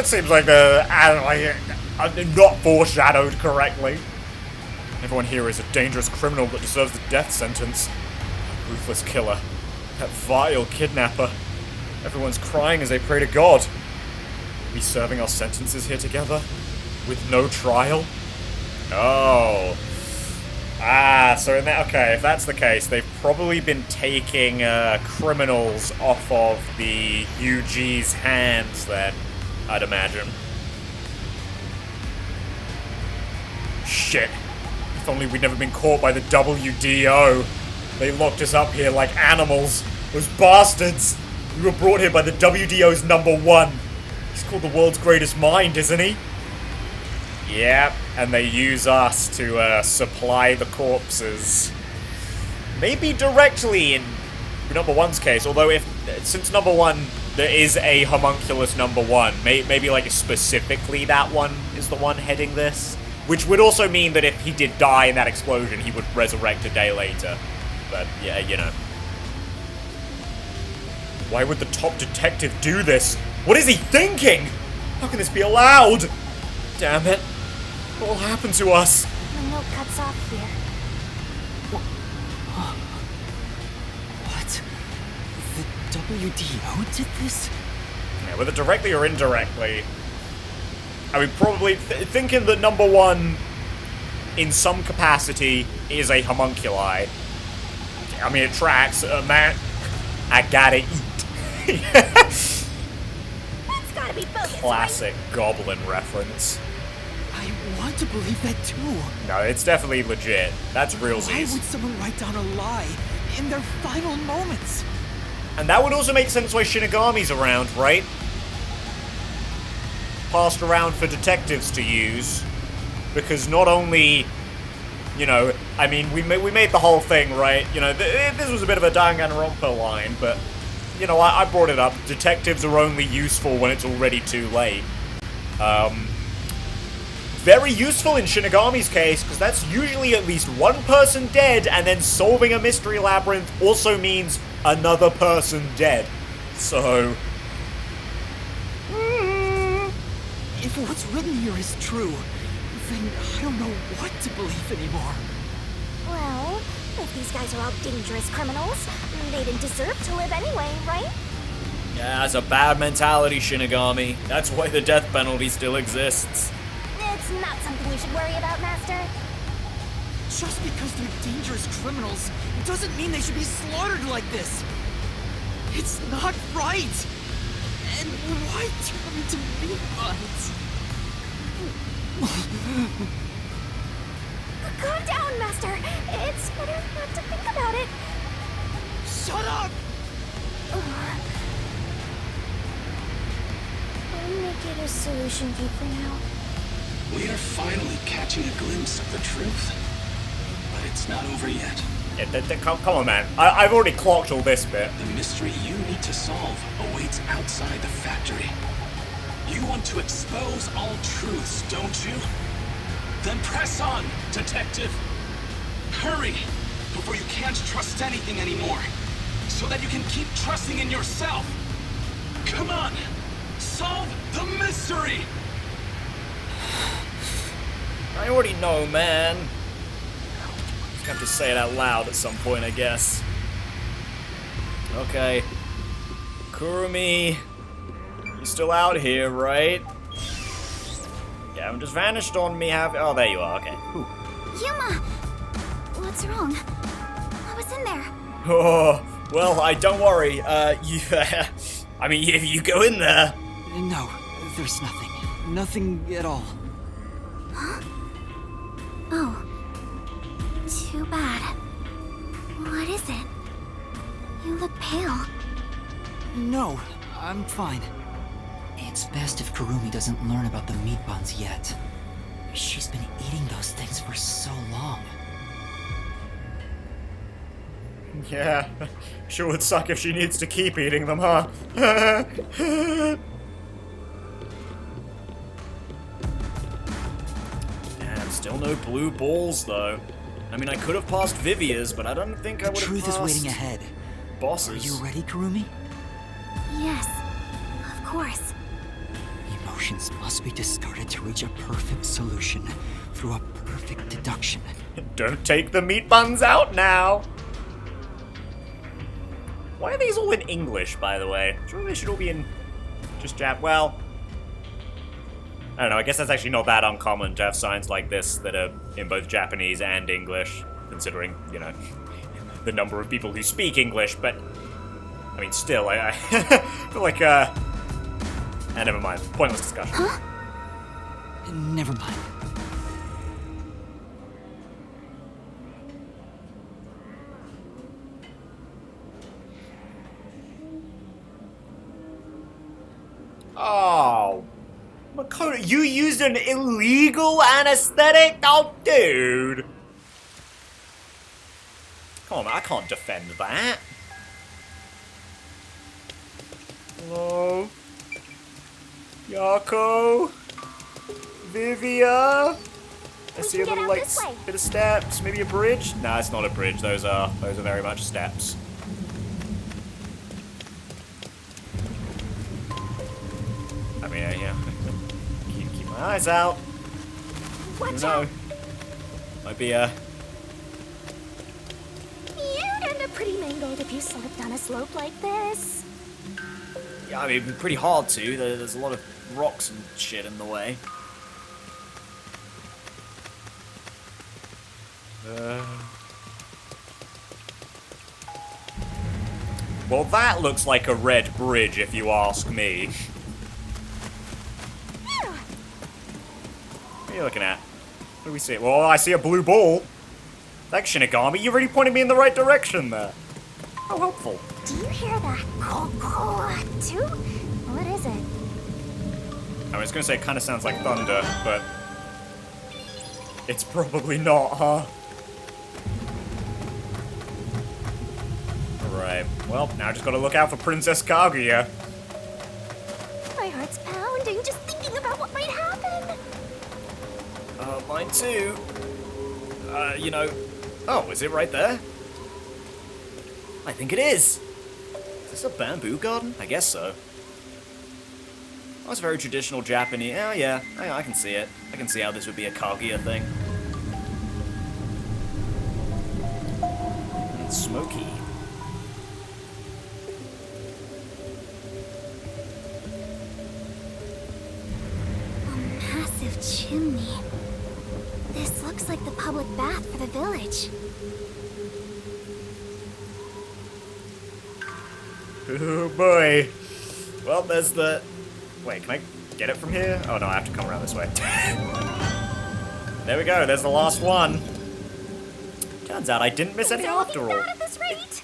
A: seems like not foreshadowed correctly. Everyone here is a dangerous criminal that deserves the death sentence. A ruthless killer. That vile kidnapper. Everyone's crying as they pray to God. Are we serving our sentences here together? With no trial? Oh. So in that, okay, if that's the case, they've probably been taking criminals off of the UG's hands then, I'd imagine. Shit. If only we'd never been caught by the WDO. They locked us up here like animals. Those bastards. We were brought here by the WDO's #1. He's called the world's greatest mind, isn't he? Yep, and they use us to supply the corpses. Maybe directly in number one's case, although since number one there is a homunculus number one, maybe like specifically that one is the one heading this, which would also mean that if he did die in that explosion, he would resurrect a day later. But yeah, you know. Why would the top detective do this? What is he thinking? How can this be allowed? Damn it. What will happen to us?
B: The note cuts off here.
C: What? The WDO did this?
A: Yeah, whether directly or indirectly. I mean, probably thinking that number one, in some capacity, is a homunculi. I mean, it tracks. Man, I gotta eat.
B: That's gotta be bogus,
A: Classic goblin reference.
C: I want to believe that too.
A: No, it's definitely legit. That's
C: Why
A: realsies.
C: would someone write down a lie in their final moments?
A: And that would also make sense why Shinigami's around, right? Passed around for detectives to use. Because not only, you know, I mean, we made the whole thing, right? You know, this was a bit of a Danganronpa line, but, you know, I brought it up. Detectives are only useful when it's already too late. Very useful in Shinigami's case, because that's usually at least one person dead, and then solving a mystery labyrinth also means another person dead. So...
C: If what's written here is true, then I don't know what to believe anymore.
B: Well, if these guys are all dangerous criminals, they didn't deserve to live anyway, right?
A: Yeah, that's a bad mentality, Shinigami. That's why the death penalty still exists.
B: It's not something you should worry about, Master.
C: Just because they're dangerous criminals doesn't mean they should be slaughtered like this. It's not right. And why turn to meatbuns?
B: Calm down, Master. It's better not to think about it.
C: Shut up!
B: I'll make it a solution key for now.
H: We are finally catching a glimpse of the truth. But it's not over yet.
A: Yeah, come on, man. I've already clocked all this bit.
H: The mystery you need to solve awaits outside the factory. You want to expose all truths, don't you? Then press on, detective. Hurry, before you can't trust anything anymore. So that you can keep trusting in yourself. Come on, solve the mystery!
A: I already know, man. Just have to say it out loud at some point, I guess. Okay. Kurumi, you're still out here, right? You haven't just vanished on me, have you? Oh, there you are, okay. Whew.
I: Yuma! What's wrong? What was in there?
A: Oh, well, don't worry. I mean, if you go in there...
C: No, there's nothing. Nothing at all.
I: Oh. Too bad. What is it? You look pale.
C: No, I'm fine. It's best if Kurumi doesn't learn about the meat buns yet. She's been eating those things for so long.
A: Yeah, sure would suck if she needs to keep eating them, huh? Damn, still no blue balls, though. I mean, I could have passed Vivia's, but I don't think I would have passed...
C: Truth is waiting ahead.
A: Bosses.
C: Are you ready, Kurumi?
I: Yes, of course.
C: Emotions must be discarded to reach a perfect solution through a perfect deduction.
A: Don't take the meat buns out now! Why are these all in English, by the way? Surely they should all be in just Jap. Well, I don't know, I guess that's actually not that uncommon to have signs like this that are in both Japanese and English, considering, you know, the number of people who speak English, but, I mean, still, I feel like, never mind. Pointless discussion.
I: Huh?
C: Never mind.
A: Oh, Makoto, you used an illegal anesthetic? Oh, dude. Come on, I can't defend that. Hello? Yako? Vivia? I see a
B: can get
A: little,
B: out
A: like,
B: this way.
A: bit of steps. Maybe a bridge? Nah, it's not a bridge. Those are very much steps. I mean, yeah. keep my eyes out.
B: Watch
A: You
B: out!
A: know. Might be a...
B: You'd end up pretty mangled if you slipped on a slope like this.
A: Yeah, I mean, it'd be pretty hard to. There's a lot of rocks and shit in the way. Well, that looks like a red bridge, if you ask me. What are you looking at? What do we see? Well, I see a blue ball. Thanks, Shinigami. You really pointed me in the right direction there. How helpful.
B: Do you hear that? Too? What is it?
A: I was gonna say it kind of sounds like thunder, but it's probably not, huh? Right. Well, now I just gotta look out for Princess Kaguya.
B: My heart's pounding just thinking about what might happen.
A: Mine too. You know... Oh, is it right there? I think it is. Is this a bamboo garden? I guess so. Oh, it's very traditional Japanese. Oh, yeah. I can see it. I can see how this would be a Kaguya thing. It's smoky.
I: A massive chimney. This looks like the public bath for the village.
A: Oh boy. Well, there's the... Wait, can I get it from here? Oh no, I have to come around this way. There we go, there's the last one. Turns out I didn't miss any after all.
B: Not at this rate.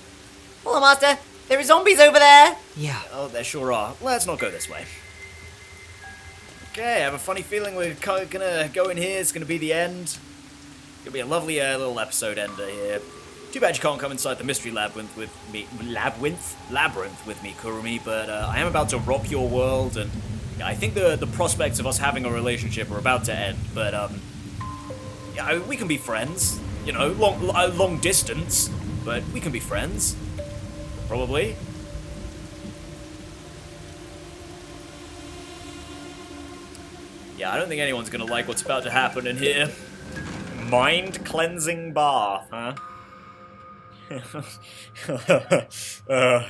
D: Hello, Master. There are zombies over there.
C: Yeah.
A: Oh, there sure are. Let's not go this way. Okay, I have a funny feeling we're gonna go in here. It's gonna be the end. It'll be a lovely little episode ender here. Too bad you can't come inside the mystery labyrinth with me. Labyrinth with me, Kurumi. But I am about to rock your world, and yeah, I think the prospects of us having a relationship are about to end. But yeah, we can be friends. You know, long distance, but we can be friends. Probably. Yeah, I don't think anyone's gonna like what's about to happen in here. Mind cleansing bath, huh? Uh-oh.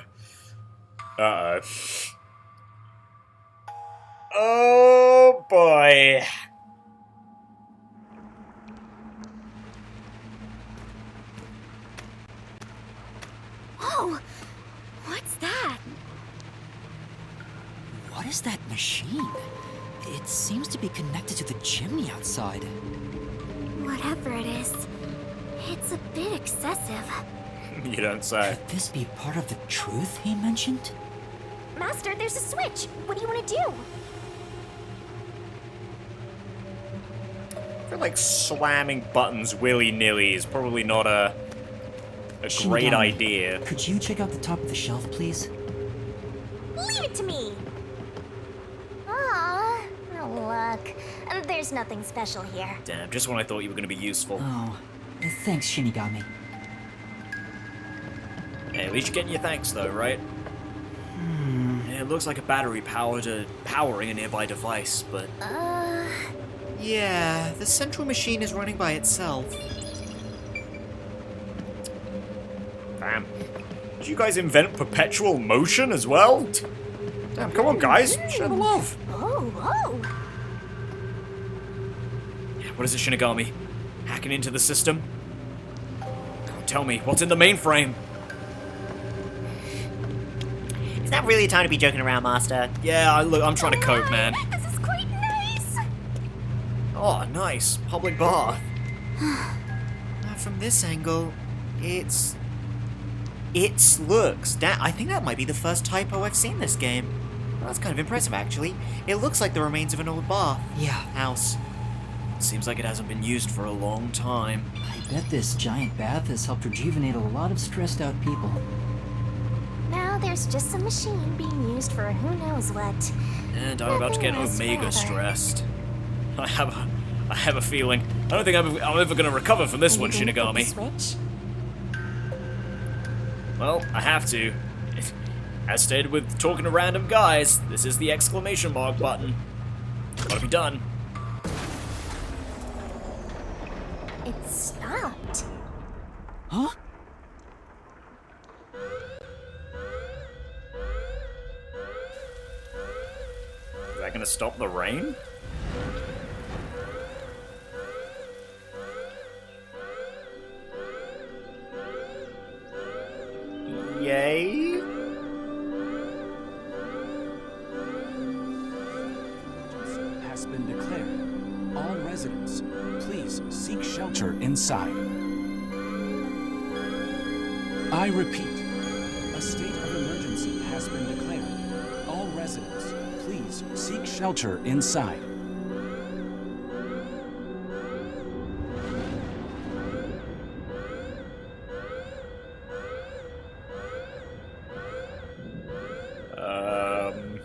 A: Oh boy.
I: Whoa! What's that?
C: What is that machine? It seems to be connected to the chimney outside.
I: Whatever it is, it's a bit excessive.
A: You don't say.
C: Could this be part of the truth he mentioned?
B: Master, there's a switch. What do you want to do?
A: I feel like slamming buttons willy-nilly is probably not a great
C: Shinigami,
A: idea.
C: Could you check out the top of the shelf, please?
B: Leave it to me. Ah, look. There's nothing special here.
A: Damn, just when I thought you were going to be useful.
C: Oh, thanks, Shinigami.
A: Hey, at least you're getting your thanks though, right? Yeah, it looks like a battery powering a nearby device, but... Yeah, the central machine is running by itself. Damn. Did you guys invent perpetual motion as well? Damn, come on guys, share the love.
B: Oh.
A: What is it, Shinigami? Hacking into the system? Come on, tell me, what's in the mainframe?
D: It's not really a time to be joking around, Master.
A: Yeah, look, I'm trying to cope, man.
B: This is quite nice.
A: Oh, nice. Public bath. Now, from this angle, it looks. I think that might be the first typo I've seen this game. That's kind of impressive, actually. It looks like the remains of an old bath
C: Yeah,
A: house. Seems like it hasn't been used for a long time.
C: I bet this giant bath has helped rejuvenate a lot of stressed out people.
B: Now there's just some machine being used for who knows what.
A: And I'm about to get
B: Nothing lasts
A: omega
B: forever.
A: stressed. I have a feeling. I don't think I'm ever going to recover from this
B: Are
A: one,
B: you gonna flip the
A: Shinigami.
B: switch?
A: Well, I have to. As stated with talking to random guys, this is the exclamation mark button. Gotta be done.
B: It stopped.
C: Huh?
A: Is that gonna stop the rain? Yay!
H: Has been declared. All residents, please seek shelter inside. I repeat, a state of emergency has been declared. All residents, please seek shelter inside.
A: Um...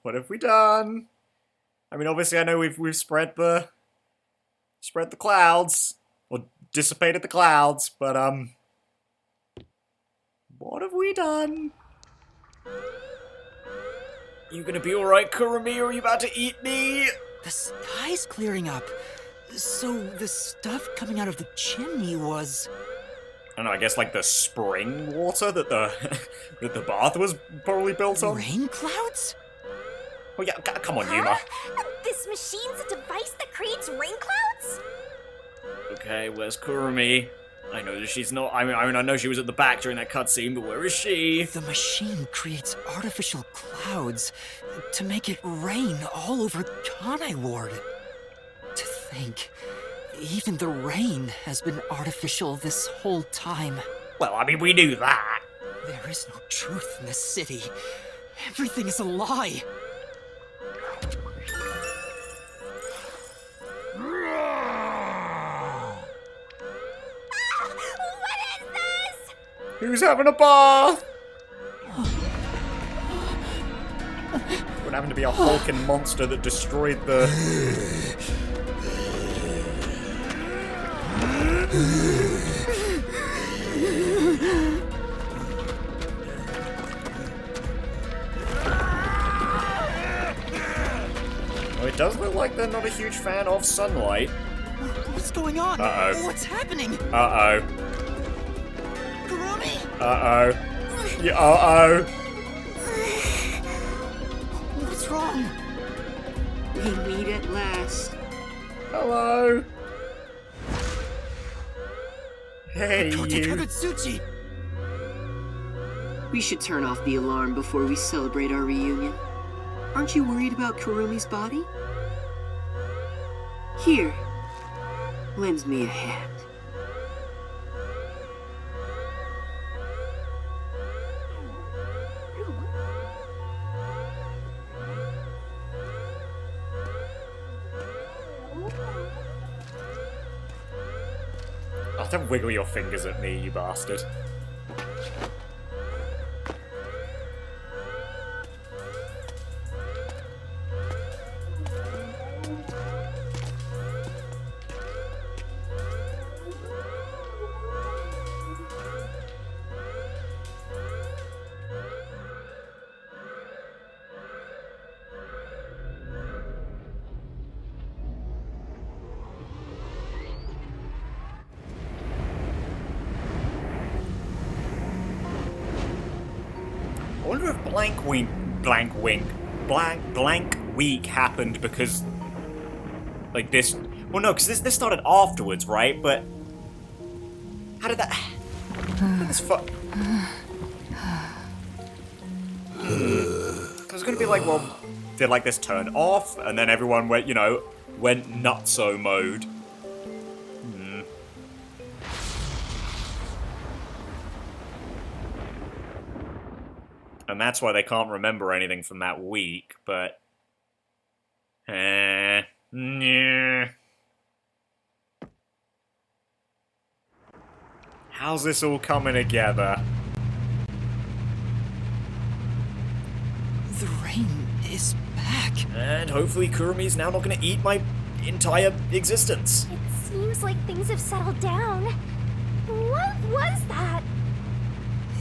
A: What have we done? I mean, obviously, I know we've spread the clouds or dissipated the clouds, but what have we done? You gonna be all right, Kurumi? Or are you about to eat me?
C: The sky's clearing up. So the stuff coming out of the chimney was...
A: I don't know. I guess like the spring water that the that the bath was probably built on.
C: rain clouds?
A: Oh yeah, come on, Yuma.
B: This machine's a device that creates rain clouds?
A: Okay, where's Kurumi? I know that she's not. I mean, I know she was at the back during that cutscene, but where is she?
C: The machine creates artificial clouds to make it rain all over Kanai Ward. To think, even the rain has been artificial this whole time.
A: Well, I mean, we knew that.
C: There is no truth in this city. Everything is a lie.
B: What is this?
A: Who's having a bath? Would happen to be a hulking monster that destroyed the. Oh, it does look like they're not a huge fan of sunlight.
C: What's going on?
A: Uh-oh.
C: What's happening?
A: Uh-oh.
C: Kurumi!
A: Uh-oh. Yeah, uh-oh.
C: What's wrong?
J: We meet at last.
A: Hello. Hey,
C: Toki
A: you.
C: Kagutsuchi!
J: We should turn off the alarm before we celebrate our reunion. Aren't you worried about Kurumi's body? Here, lend me a hand.
A: Oh, don't wiggle your fingers at me, you bastard. I wonder if blank week happened because, like, this. Well, no, because this started afterwards, right? But how did that? This fuck. It was gonna be like, well, did like this turn off, and then everyone went, went nutso mode. And that's why they can't remember anything from that week, but... yeah. How's this all coming together?
C: The rain is back.
A: And hopefully Kurumi's now not gonna eat my entire existence.
B: It seems like things have settled down. What was that?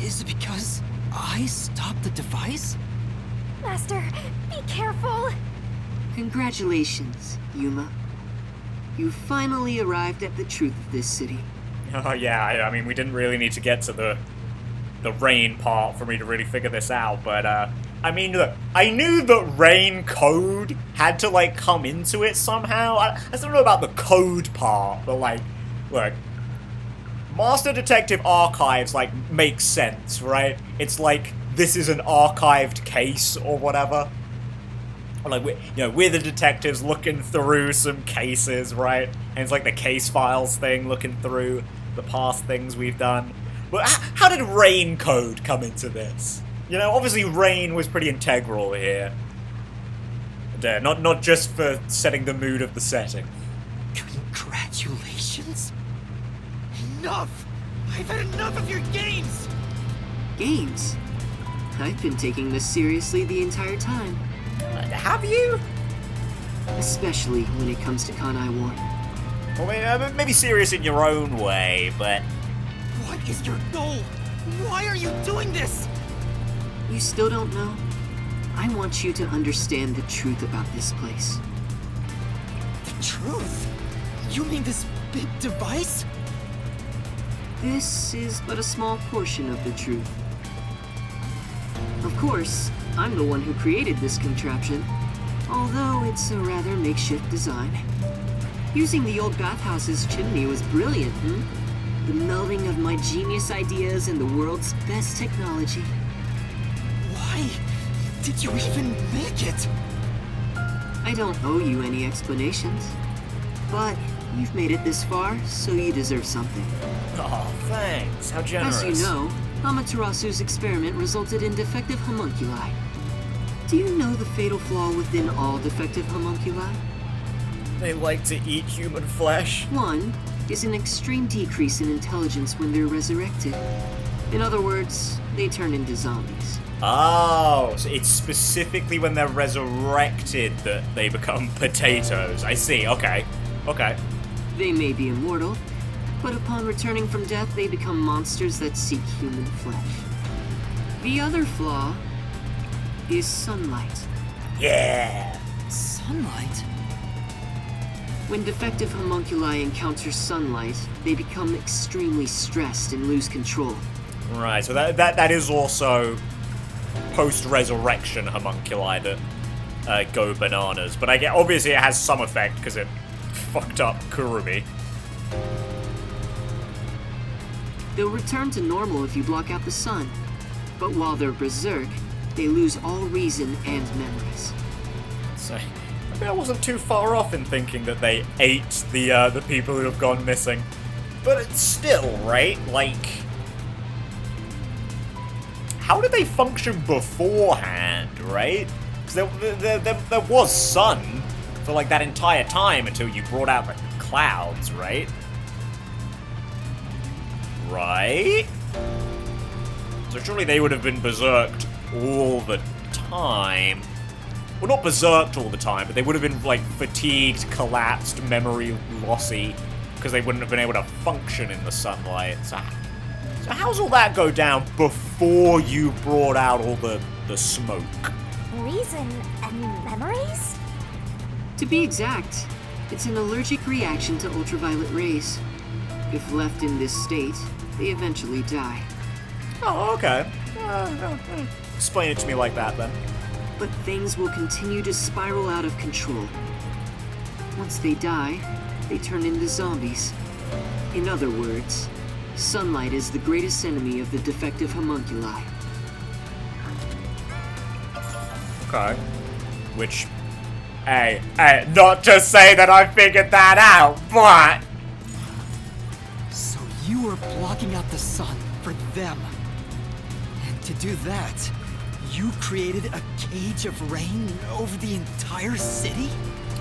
C: Is it because I stopped the device?
B: Master, be careful.
J: Congratulations, Yuma. You finally arrived at the truth of this city.
A: Oh yeah, I mean, we didn't really need to get to the rain part for me to really figure this out, but, I mean, look, I knew that rain code had to, like, come into it somehow. I don't know about the code part, but, like, look, Master Detective Archives, like, makes sense, right? It's like, this is an archived case or whatever. Like, we're the detectives looking through some cases, right? And it's like the case files thing, looking through the past things we've done. But how did rain code come into this? You know, obviously rain was pretty integral here. And, not just for setting the mood of the setting.
C: Congratulations. Enough! I've had enough of your games!
J: Games? I've been taking this seriously the entire time.
A: Have you?
J: Especially when it comes to Kanai War.
A: Well, maybe serious in your own way, but...
C: What is your goal? Why are you doing this?
J: You still don't know? I want you to understand the truth about this place.
C: The truth? You mean this big device?
J: This is but a small portion of the truth. Of course, I'm the one who created this contraption, although it's a rather makeshift design. Using the old bathhouse's chimney was brilliant, The melding of my genius ideas and the world's best technology.
C: Why did you even make it?
J: I don't owe you any explanations, but you've made it this far, so you deserve something.
A: Oh, thanks. How generous.
J: As you know, Amaterasu's experiment resulted in defective homunculi. Do you know the fatal flaw within all defective homunculi?
A: They like to eat human flesh.
J: One is an extreme decrease in intelligence when they're resurrected. In other words, they turn into zombies.
A: Oh, so it's specifically when they're resurrected that they become potatoes. I see, okay.
J: They may be immortal, but upon returning from death, they become monsters that seek human flesh. The other flaw is sunlight.
A: Yeah!
C: Sunlight?
J: When defective homunculi encounter sunlight, they become extremely stressed and lose control.
A: Right, so that is also post-resurrection homunculi that go bananas. But I get, obviously it has some effect because it fucked up Kurumi.
J: They'll return to normal if you block out the sun. But while they're berserk, they lose all reason and memories.
A: So, maybe I wasn't too far off in thinking that they ate the people who have gone missing. But it's still, right? Like, how did they function beforehand, right? Because there was sun for like that entire time until you brought out the clouds, right? Right? So surely they would have been berserked all the time. Well, not berserked all the time, but they would have been, like, fatigued, collapsed, memory lossy, because they wouldn't have been able to function in the sunlight. So how's all that go down before you brought out all the smoke?
B: Reason and memories?
J: To be exact, it's an allergic reaction to ultraviolet rays. If left in this state, they eventually die.
A: Oh, okay. Explain it to me like that, then.
J: But things will continue to spiral out of control. Once they die, they turn into zombies. In other words, sunlight is the greatest enemy of the defective homunculi.
A: Okay. Which, hey, not to say that I figured that out, but...
C: So you were blocking out the sun for them. And to do that, You created a cage of rain over the entire city?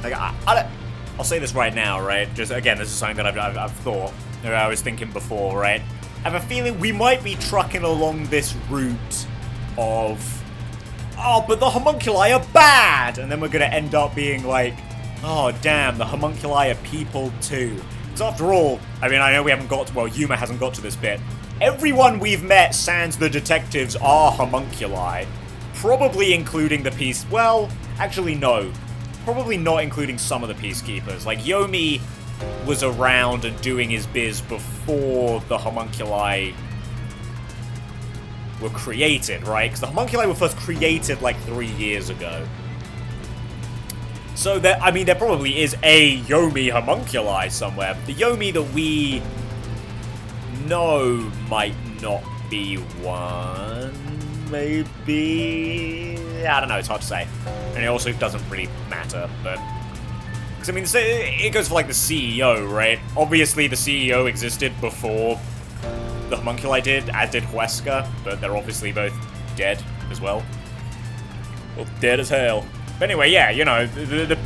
A: Like, I'll say this right now, right? Just, again, this is something that I've thought, or I was thinking before, right? I have a feeling we might be trucking along this route of, oh, but the homunculi are bad! And then we're gonna end up being like, oh, damn, the homunculi are people too. Because after all, I mean, I know we haven't got to, well, Yuma hasn't got to this bit. Everyone we've met, sans the detectives, are homunculi. Probably including the well, actually no. Probably not including some of the peacekeepers. Like, Yomi was around and doing his biz before the homunculi were created, right? Because the homunculi were first created like 3 years ago. So, I mean, there probably is a Yomi homunculi somewhere. But the Yomi that we know might not be one. Maybe? I don't know, it's hard to say. And it also doesn't really matter, but... Because, I mean, it goes for, like, the CEO, right? Obviously, the CEO existed before the homunculi did, as did Huesca, but they're obviously both dead as well. Well, dead as hell. But anyway, yeah, you know,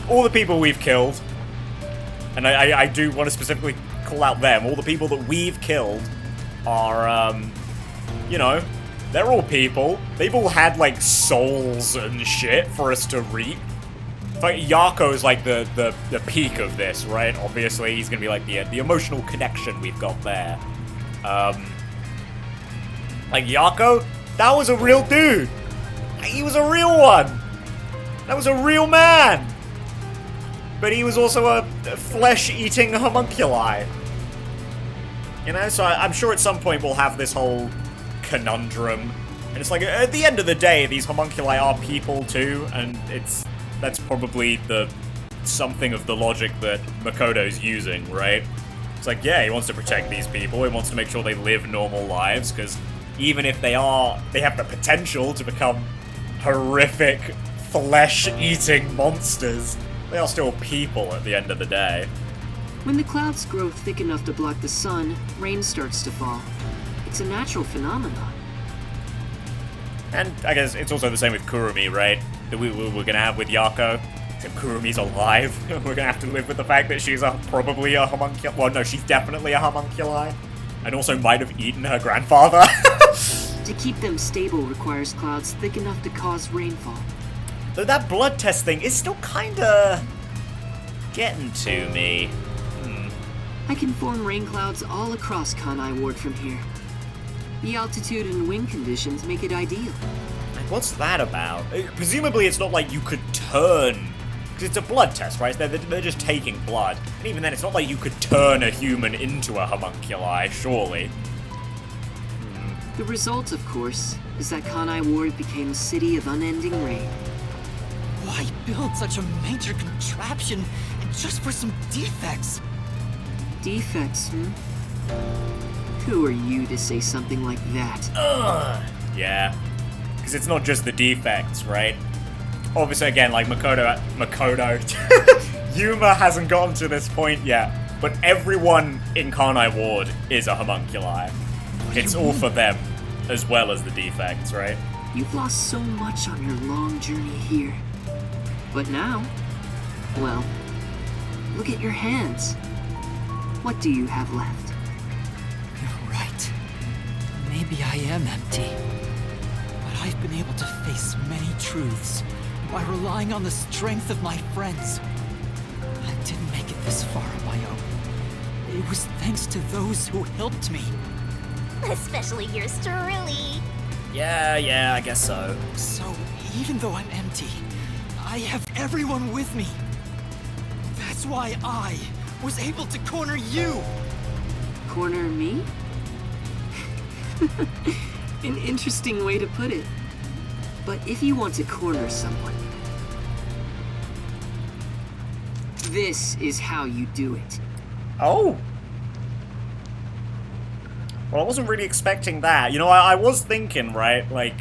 A: all the people we've killed, and I do want to specifically call out them, all the people that we've killed are, you know, they're all people. They've all had, like, souls and shit for us to reap. Like, Yako is, like, the peak of this, right? Obviously, he's gonna be, like, the emotional connection we've got there. Like, Yako, that was a real dude. He was a real one. That was a real man. But he was also a flesh-eating homunculi. You know, so I'm sure at some point we'll have this whole conundrum. And it's like, at the end of the day, these homunculi are people too, and that's probably something of the logic that Makoto's using, right? It's like, yeah, he wants to protect these people, he wants to make sure they live normal lives, because even if they have the potential to become horrific, flesh-eating monsters, they are still people at the end of the day.
J: When the clouds grow thick enough to block the sun, rain starts to fall. It's a natural phenomenon.
A: And I guess it's also the same with Kurumi, right? That we're gonna have with Yako. If Kurumi's alive, we're gonna have to live with the fact that she's probably a homunculi. Well, no, she's definitely a homunculi. And also might have eaten her grandfather.
J: To keep them stable requires clouds thick enough to cause rainfall.
A: Though that blood test thing is still kinda getting to me.
J: I can form rain clouds all across Kanai Ward from here. The altitude and wind conditions make it ideal.
A: What's that about? Presumably it's not like you could turn... Because it's a blood test, right? They're just taking blood. And even then, it's not like you could turn a human into a homunculi, surely.
J: The result, of course, is that Kanai Ward became a city of unending rain.
C: Why build such a major contraption just for some defects?
J: Defects, Who are you to say something like that?
A: Yeah. Because it's not just the defects, right? Obviously, again, like Makoto, Yuma hasn't gotten to this point yet, but everyone in Kanai Ward is a homunculi. It's all for them, as well as the defects, right?
J: You've lost so much on your long journey here. But now, well, look at your hands. What do you have left?
C: You're right. Maybe I am empty. But I've been able to face many truths by relying on the strength of my friends. I didn't make it this far on my own. It was thanks to those who helped me.
B: Especially yours truly.
A: Yeah, I guess so.
C: So, even though I'm empty, I have everyone with me. That's why I was able to corner you!
J: Corner me? An interesting way to put it. But if you want to corner someone, this is how you do it.
A: Oh! Well, I wasn't really expecting that. You know, I was thinking, right, like,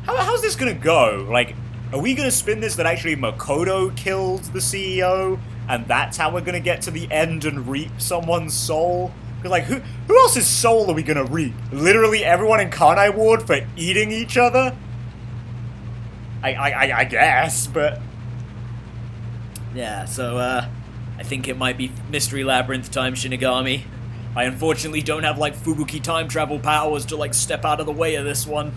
A: how's this gonna go? Like, are we gonna spin this that actually Makoto killed the CEO, and that's how we're gonna get to the end and reap someone's soul? Because, like, who else's soul are we gonna reap? Literally everyone in Kanai Ward for eating each other? I guess, but yeah. So I think it might be Mystery Labyrinth time, Shinigami. I unfortunately don't have like Fubuki time travel powers to like step out of the way of this one.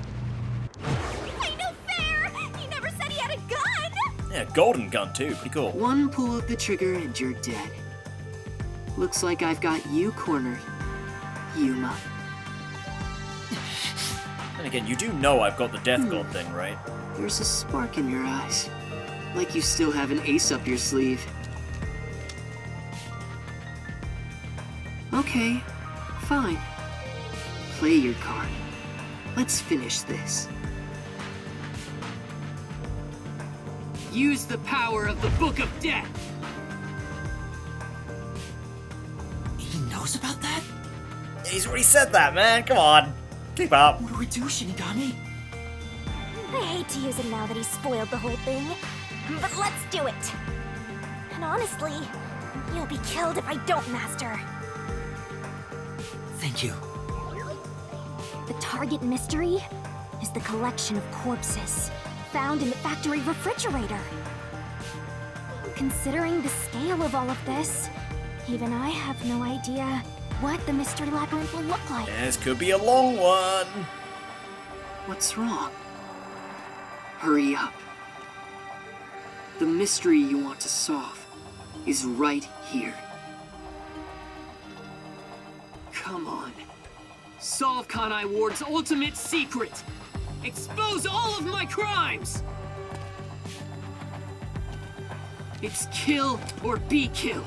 B: Ain't no fair! He never said he had a gun!
A: Yeah, golden gun too, pretty cool.
J: One pull of the trigger and you're dead. Looks like I've got you cornered, Yuma.
A: And again, you do know I've got the Death God thing, right?
J: There's a spark in your eyes. Like you still have an ace up your sleeve. Okay, fine. Play your card. Let's finish this. Use the power of the Book of Death!
C: He knows about that?
A: He's already said that, man. Come on. Keep up.
C: What do we do, Shinigami?
B: I hate to use it now that he's spoiled the whole thing, but let's do it. And honestly, you'll be killed if I don't, Master.
C: Thank you.
B: The target mystery is the collection of corpses found in the factory refrigerator. Considering the scale of all of this, even I have no idea what the Mystery Labyrinth will look like.
A: This could be a long one.
J: What's wrong? Hurry up. The mystery you want to solve is right here. Come on. Solve Kanai Ward's ultimate secret! Expose all of my crimes! It's kill or be killed.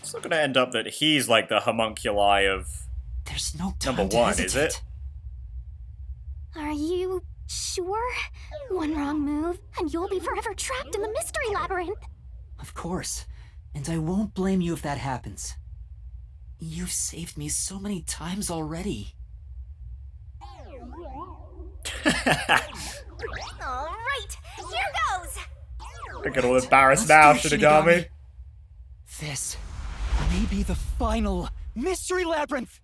A: It's not gonna end up that he's like the homunculi of
C: There's no time
A: number
C: to
A: one,
C: hesitate.
A: is it?
B: Are you sure? One wrong move, and you'll be forever trapped in the Mystery Labyrinth.
C: Of course. And I won't blame you if that happens. You've saved me so many times already.
B: All right, here goes.
A: I get all embarrassed now, Shinigami.
C: This may be the final Mystery Labyrinth!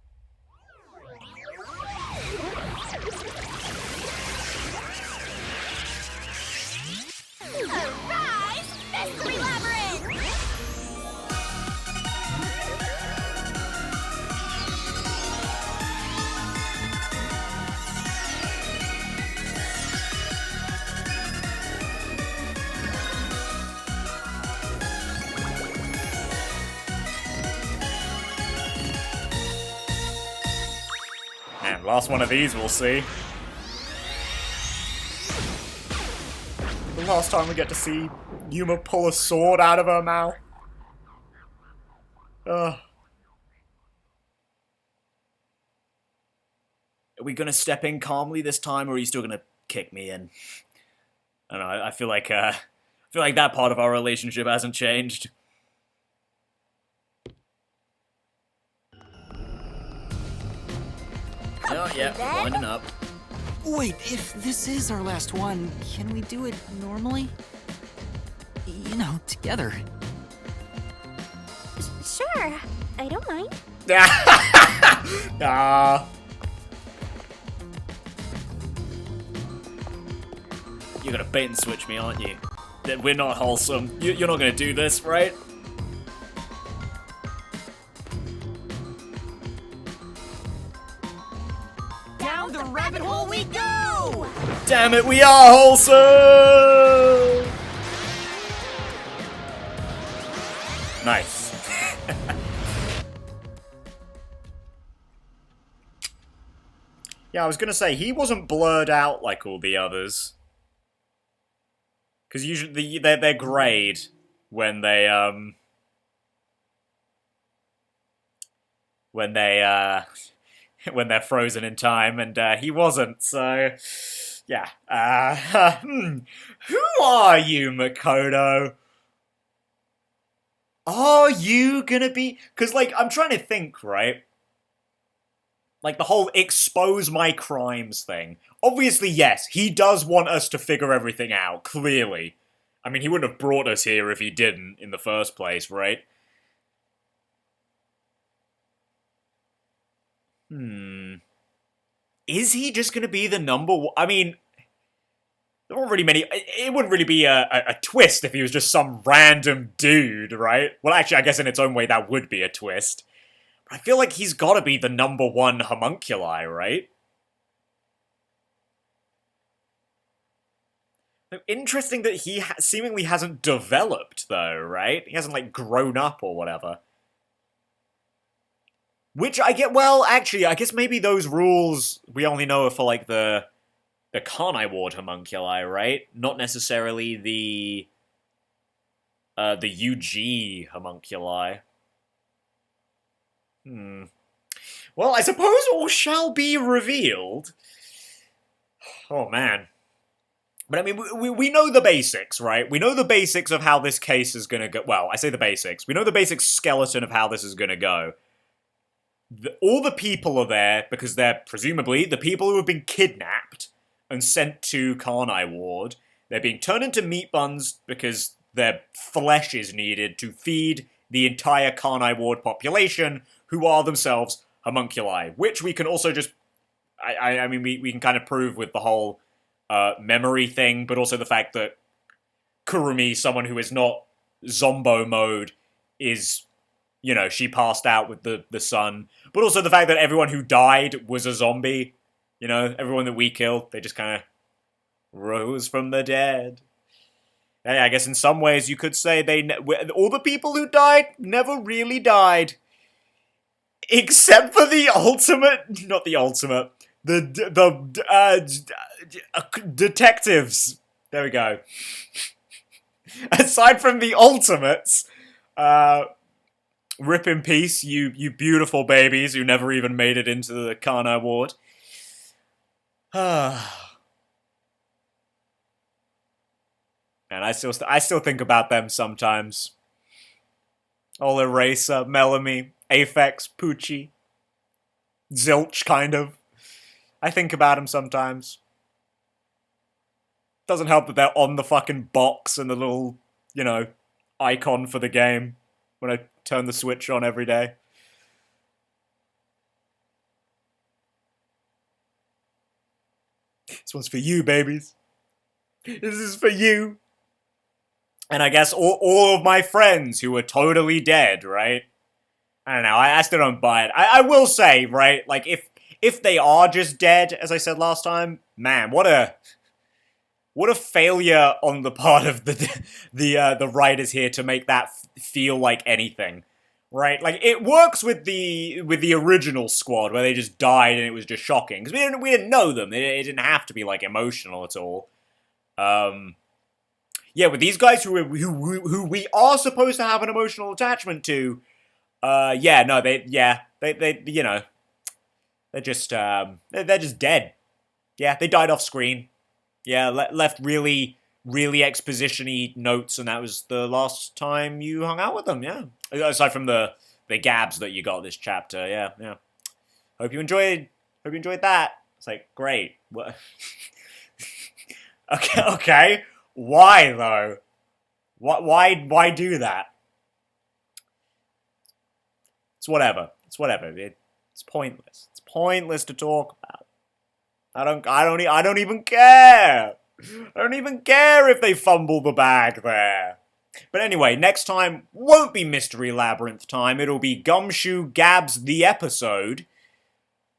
B: Arise, Mystery Labyrinth!
A: And last one of these we'll see. The last time we get to see Yuma pull a sword out of her mouth. Are we gonna step in calmly this time, or are you still gonna kick me in? I don't know. I feel like that part of our relationship hasn't changed. Oh yeah, we're winding up.
C: Wait, if this is our last one, can we do it normally? You know, together.
B: Sure, I don't mind.
A: Ah. You're gonna bait and switch me, aren't you? That we're not wholesome. You're not gonna do this, right?
J: Down the rabbit hole we go!
A: Damn it, we are wholesome! Nice. Yeah, I was gonna say, he wasn't blurred out like all the others. Because usually they're grayed when they when they're frozen in time, and he wasn't. So yeah. Who are you, Makoto? Are you gonna be? Because like I'm trying to think, right? Like the whole expose my crimes thing. Obviously, yes, he does want us to figure everything out, clearly. I mean, he wouldn't have brought us here if he didn't in the first place, right? is he just gonna be the number one? I mean, there weren't really many. It wouldn't really be a twist if he was just some random dude, right? Well, actually, I guess in its own way that would be a twist. But I feel like he's gotta be the number one homunculi, right? Interesting that he seemingly hasn't developed, though, right? He hasn't, like, grown up or whatever. Which I get, well, actually, I guess maybe those rules we only know are for, like, the Karnai Ward homunculi, right? Not necessarily the UG homunculi. Well, I suppose all shall be revealed. Oh, man. But I mean, we know the basics, right? We know the basics of how this case is gonna go. Well, I say the basics. We know the basic skeleton of how this is gonna go. All the people are there because they're presumably the people who have been kidnapped and sent to Karnai Ward. They're being turned into meat buns because their flesh is needed to feed the entire Karnai Ward population, who are themselves homunculi. Which we can also just... I mean, we can kind of prove with the whole... memory thing, but also the fact that Kurumi, someone who is not Zombo mode, is, you know, she passed out with the sun. But also the fact that everyone who died was a zombie. You know, everyone that we killed, they just kind of rose from the dead. And I guess in some ways you could say all the people who died never really died. Except for the ultimate, not the ultimate, detectives. There we go. Aside from the ultimates, rip in peace, you beautiful babies who never even made it into the Karnai Ward. And I still think about them sometimes. All Eraser, Melanie, Aphex, Poochie, Zilch, kind of. I think about him sometimes. Doesn't help that they're on the fucking box and the little, you know, icon for the game when I turn the Switch on every day. This one's for you, babies. This is for you. And I guess all of my friends who were totally dead, right? I don't know, I still don't buy it. I will say, right, like, if they are just dead, as I said last time, man, what a failure on the part of the writers here to make that feel like anything, right? Like, it works with the original squad where they just died and it was just shocking because we didn't know them. It didn't have to be like emotional at all. Yeah, with these guys who we are supposed to have an emotional attachment to, yeah, no, they you know. They're just dead. Yeah, they died off screen. Yeah, left really, really exposition-y notes, and that was the last time you hung out with them, yeah. Aside from the gabs that you got this chapter, yeah. Hope you enjoyed that. It's like, great. What? Okay. Why, though? Why do that? It's whatever. It's pointless. It's pointless to talk about. I don't even care. I don't even care if they fumble the bag there. But anyway, next time won't be Mystery Labyrinth time. It'll be Gumshoe Gabs the episode.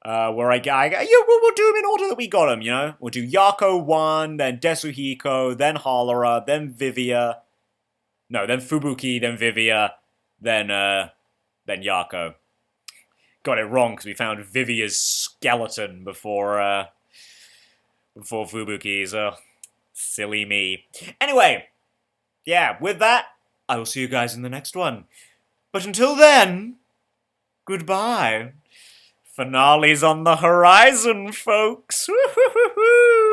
A: Where we'll do them in order that we got them, you know? We'll do Yako 1, then Desuhiko, then Hallara, then Vivia. No, then Fubuki, then Vivia, then Yako. Got it wrong because we found Vivia's skeleton before Fubuki's. Oh, silly me. Anyway, yeah, with that, I will see you guys in the next one. But until then, goodbye. Finale's on the horizon, folks. Woo-hoo-hoo-hoo.